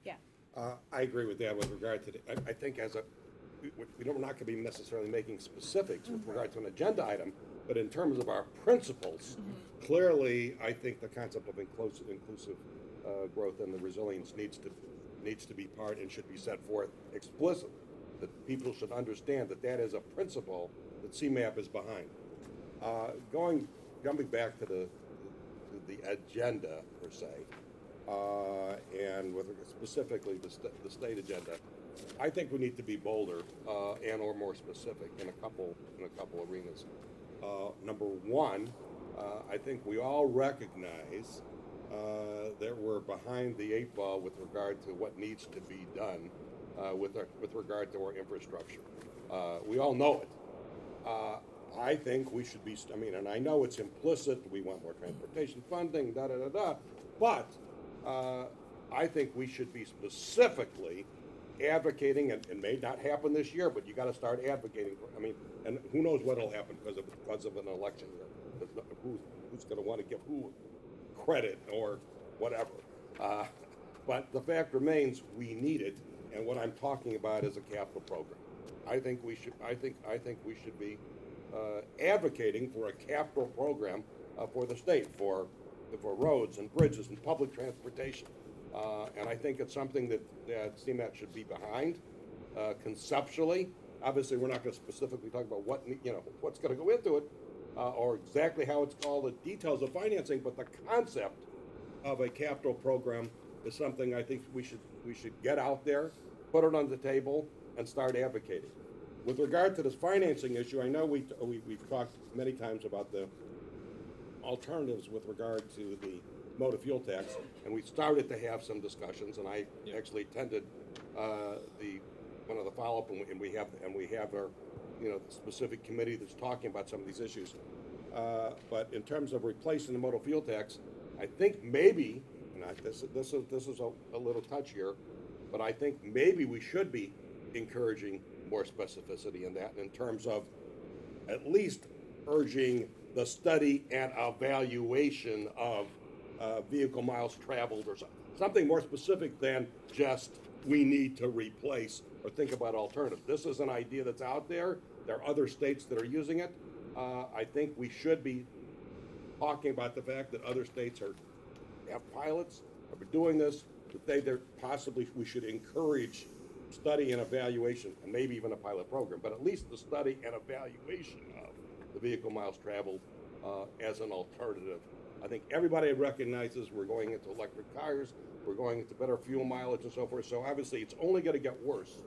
Yeah. I agree with that with regard to I think we're not going to be necessarily making specifics with regard to an agenda item, but in terms of our principles, clearly I think the concept of inclusive growth and the resilience needs to be part and should be set forth explicitly. That people should understand that is a principle that CMAP is behind. Jumping back to the agenda per se, and with specifically the state agenda, I think we need to be bolder and/or more specific in a couple arenas. Number one, I think we all recognize that we're behind the 8 ball with regard to what needs to be done with regard to our infrastructure. We all know it. I think we should be, and I know it's implicit, we want more transportation funding, but I think we should be specifically advocating, and it may not happen this year, but you got to start advocating for, and who knows what will happen because of an election year. Who's going to want to give who credit or whatever. But the fact remains, we need it, and what I'm talking about is a capital program. I think we should be advocating for a capital program for the state for roads and bridges and public transportation, and I think it's something that CMAP should be behind conceptually. Obviously, we're not going to specifically talk about what's going to go into it or exactly how it's called, the details of financing, but the concept of a capital program is something I think we should get out there, put it on the table, and start advocating. With regard to this financing issue, I know we've talked many times about the alternatives with regard to the motor fuel tax, and we started to have some discussions, and I actually attended one of the follow-up, and we have our specific committee that's talking about some of these issues. But in terms of replacing the motor fuel tax, I think maybe, and this is a little touchier, but I think maybe we should be encouraging more specificity in that, in terms of at least urging the study and evaluation of vehicle miles traveled or something more specific than just we need to replace or think about alternatives. This is an idea that's out there. There are other states that are using it. I think we should be talking about the fact that other states have pilots, are doing this, that possibly we should encourage study and evaluation, and maybe even a pilot program, but at least the study and evaluation of the vehicle miles traveled as an alternative. I think everybody recognizes we're going into electric cars, we're going into better fuel mileage and so forth, so obviously it's only going to get worse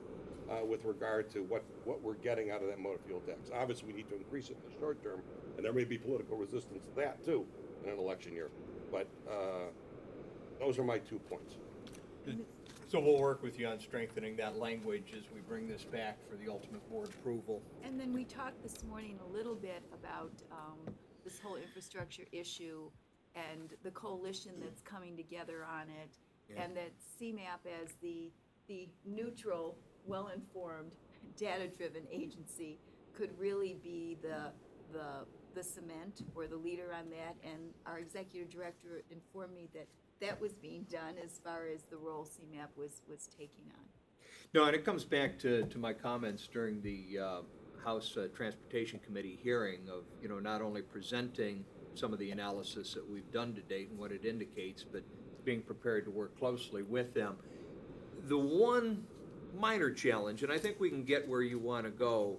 with regard to what we're getting out of that motor fuel tax. Obviously, we need to increase it in the short term, and there may be political resistance to that too in an election year. But those are my 2 points. So we'll work with you on strengthening that language as we bring this back for the ultimate board approval. And then we talked this morning a little bit about this whole infrastructure issue and the coalition that's coming together on it, and that CMAP as the neutral, well-informed, data-driven agency could really be the cement or the leader on that. And our executive director informed me that that was being done as far as the role CMAP was taking on. No, and it comes back to my comments during the House Transportation Committee hearing of, not only presenting some of the analysis that we've done to date and what it indicates, but being prepared to work closely with them. The one minor challenge, and I think we can get where you want to go,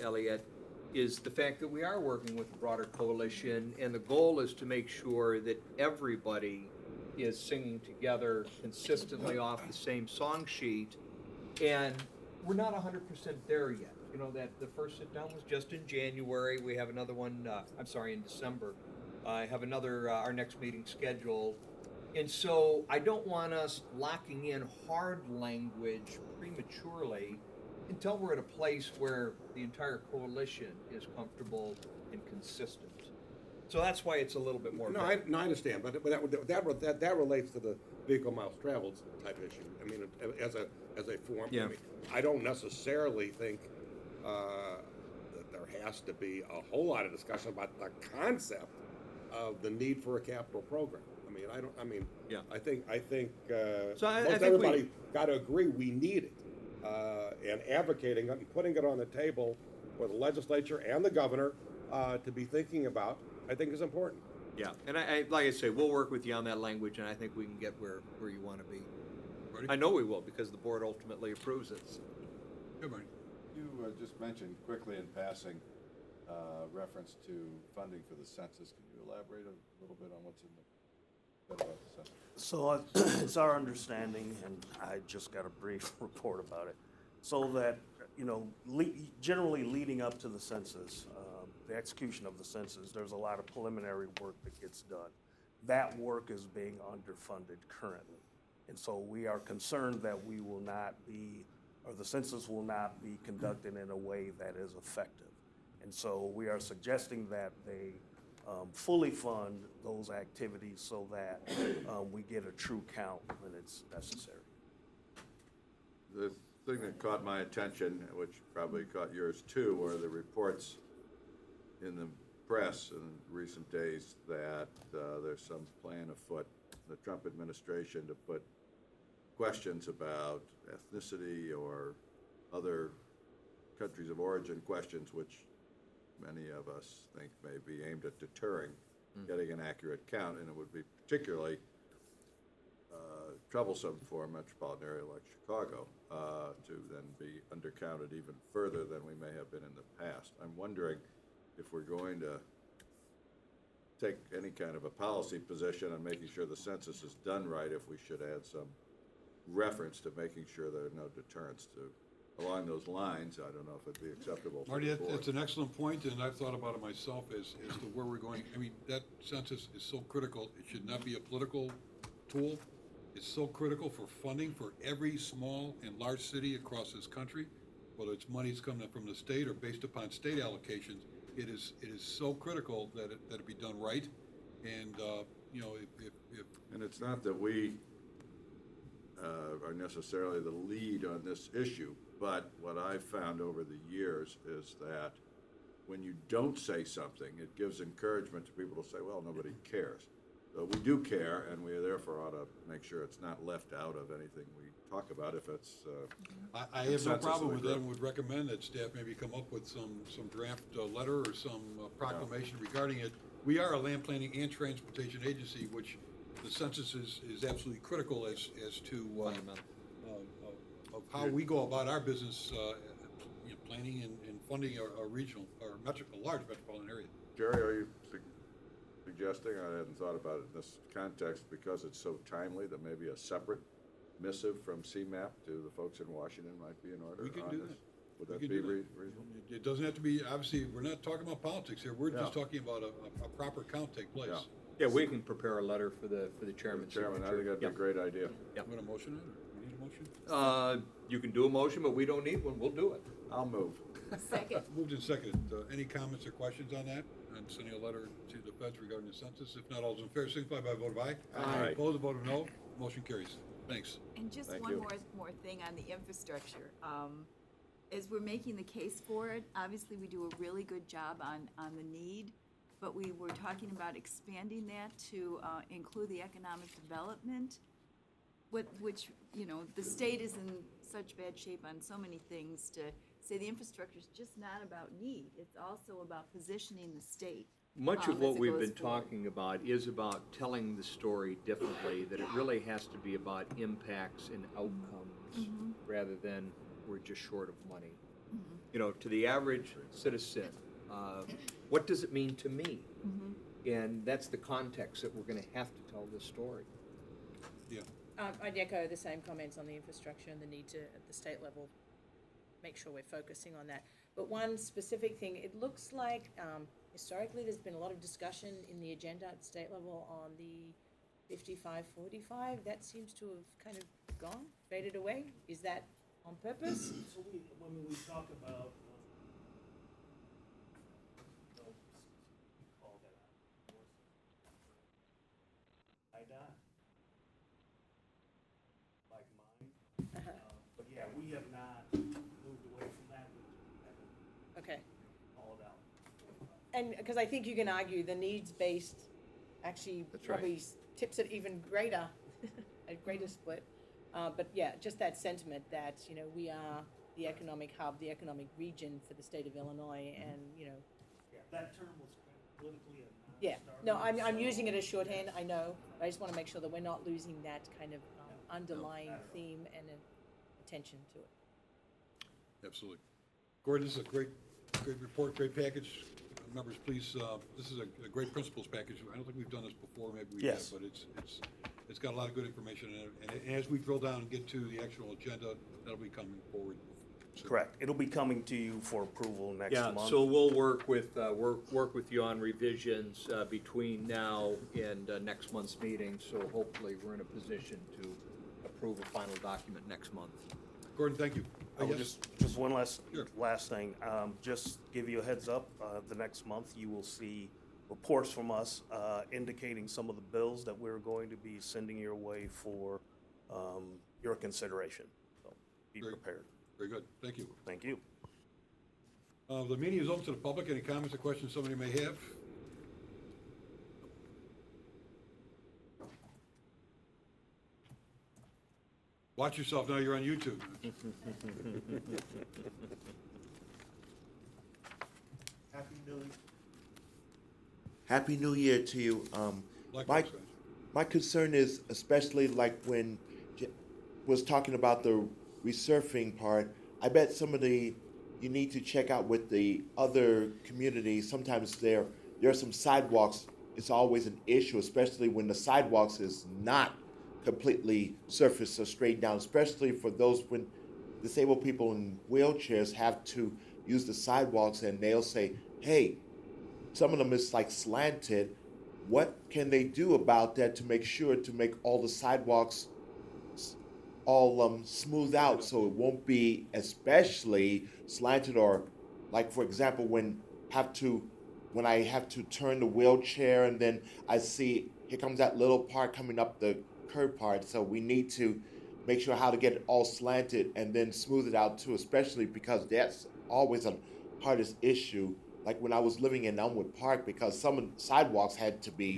Elliot, is the fact that we are working with a broader coalition, and the goal is to make sure that everybody is singing together consistently off the same song sheet, and we're not 100% there yet. That the first sit-down was just in January. We have another one, in December. I have another, our next meeting scheduled. And so I don't want us locking in hard language prematurely until we're at a place where the entire coalition is comfortable and consistent. So that's why it's a little bit more. No, I understand, but that relates to the vehicle miles traveled type issue. I mean, as a form. Yeah. I mean, I don't necessarily think that there has to be a whole lot of discussion about the concept of the need for a capital program. I think So I most think everybody got to agree we need it, and advocating it and putting it on the table for the legislature and the governor to be thinking about, I think is important. Yeah, and I like I say, we'll work with you on that language, and I think we can get where you want to be. Ready? I know we will, because the board ultimately approves it. Good morning. You just mentioned quickly in passing reference to funding for the census. Can you elaborate a little bit on what's in the bill about the census? So it's our understanding, and I just got a brief report about it, so that, generally leading up to the census, the execution of the census, there's a lot of preliminary work that gets done. That work is being underfunded currently. And so we are concerned that we will not be, or the census will not be conducted in a way that is effective. And so we are suggesting that they fully fund those activities so that we get a true count when it's necessary. The thing that caught my attention, which probably caught yours too, were the reports in the press in recent days that there's some plan afoot, the Trump administration, to put questions about ethnicity or other countries of origin questions, which many of us think may be aimed at deterring getting an accurate count, and it would be particularly troublesome for a metropolitan area like Chicago to then be undercounted even further than we may have been in the past. I'm wondering if we're going to take any kind of a policy position on making sure the census is done right, if we should add some reference to making sure there are no deterrents to along those lines. I don't know if it'd be acceptable. Marty, that's an excellent point, and I've thought about it myself as to where we're going. I mean, that census is so critical. It should not be a political tool. It's so critical for funding for every small and large city across this country, whether it's monies coming from the state or based upon state allocations. It is so critical that it be done right, and if and it's not that we are necessarily the lead on this issue, but what I've found over the years is that when you don't say something, it gives encouragement to people to say, well, nobody cares. So we do care, and we therefore ought to make sure it's not left out of anything we talk about if it's I have no problem with that, and would recommend that staff maybe come up with some draft letter or some proclamation regarding it. We are a land planning and transportation agency, which the census is absolutely critical as to of how we go about our business, planning and funding a regional or a large metropolitan area. Jerry, are you suggesting, I hadn't thought about it in this context, because it's so timely, that maybe a separate missive from CMAP to the folks in Washington might be in order We can on do this? that. Would We that can be do that. reasonable? It doesn't have to be, obviously, we're not talking about politics here. We're just Yeah. talking about a proper count take place. Yeah, we can prepare a letter for the chairman's Chairman, I signature. think that'd be a Yep. great idea. Yep. Want a motion on it? Or we need a motion? You can do a motion, but we don't need one. We'll do it. I'll move. Second. Moved and seconded. Any comments or questions on that? On sending a letter to the feds regarding the census? If not, all those in favor signify by a vote of aye. Aye. Opposed, a vote of no. Motion carries. Thanks. And just Thank one you. more thing on the infrastructure. As we're making the case for it, obviously we do a really good job on the need, but we were talking about expanding that to include the economic development, which, you know, the state is in such bad shape on so many things to say the infrastructure is just not about need. It's also about positioning the state. Much of as what it we've goes been forward. talking about is about telling the story differently, that it really has to be about impacts and outcomes rather than we're just short of money. You know, to the average citizen, what does it mean to me? And that's the context that we're going to have to tell this story. Yeah. I'd echo the same comments on the infrastructure and the need to, at the state level, make sure we're focusing on that. But one specific thing, it looks like historically there's been a lot of discussion in the agenda at the state level on the 55-45. That seems to have kind of gone, faded away. Is that on purpose? So when we talk about, call that IDOT, like mine. But yeah, we have not moved away from that. We haven't Okay. called out. And, because I think you can argue the needs-based actually That's right. probably tips it even greater, a greater split. But yeah, just that sentiment that, you know, we are the economic hub, the economic region for the state of Illinois, and, you know. Yeah, that term was kind of politically a Yeah, no, I'm using it as shorthand, I know, but I just want to make sure that we're not losing that kind of underlying theme and attention to it. Absolutely. Gordon, this is a great report, great package. Members, please, this is a great principles package. I don't think we've done this before, maybe we have, Yes. but it's got a lot of good information in it. And as we drill down and get to the actual agenda, that'll be coming forward. Correct. It'll be coming to you for approval next Yeah, month. so we'll work with you on revisions between now and next month's meeting. So hopefully we're in a position to approve a final document next month. Gordon, thank you. I will Yes? just one last Sure. thing. Just give you a heads up. The next month you will see reports from us indicating some of the bills that we're going to be sending your way for your consideration. So be prepared. Very good. Thank you. Thank you. The meeting is open to the public. Any comments or questions somebody may have? Watch yourself, now you're on YouTube. Happy New Year to you. Likewise, My concern is especially like when was talking about the resurfacing part. I bet some of you need to check out with the other communities. Sometimes there are some sidewalks. It's always an issue, especially when the sidewalks is not completely surfaced or straight down, especially for those when disabled people in wheelchairs have to use the sidewalks and they'll say, hey, some of them is like slanted. What can they do about that to make sure to make all the sidewalks all smooth out so it won't be especially slanted, or like for example when I have to turn the wheelchair and then I see here comes that little part coming up the curb part, so we need to make sure how to get it all slanted and then smooth it out too, especially because that's always a hardest issue. Like when I was living in Elmwood Park, because some of the sidewalks had to be.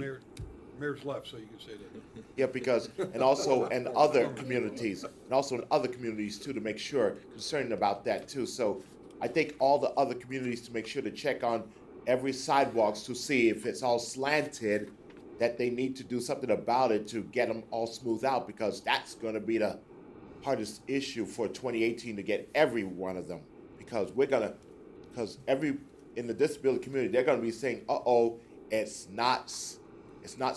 Mayor's left, so you can say that. Yeah, because, and also in other communities too, to make sure, concerned about that too. So I think all the other communities to make sure to check on every sidewalks to see if it's all slanted, that they need to do something about it to get them all smoothed out, because that's going to be the hardest issue for 2018 to get every one of them. Because in the disability community, they're going to be saying, uh-oh, it's not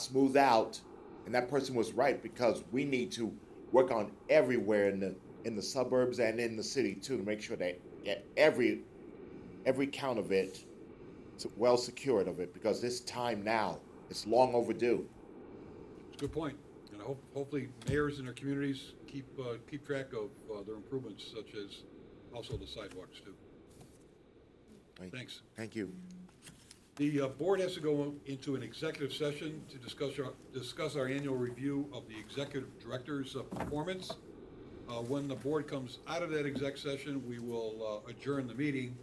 smooth out. And that person was right, because we need to work on everywhere in the suburbs and in the city too, to make sure that every count of it is well secured of it, because this time now, it's long overdue. It's a good point. And hopefully mayors in their communities keep track of their improvements, such as also the sidewalks too. Thanks. Thank you. The board has to go into an executive session to discuss our annual review of the executive director's performance. When the board comes out of that exec session, we will adjourn the meeting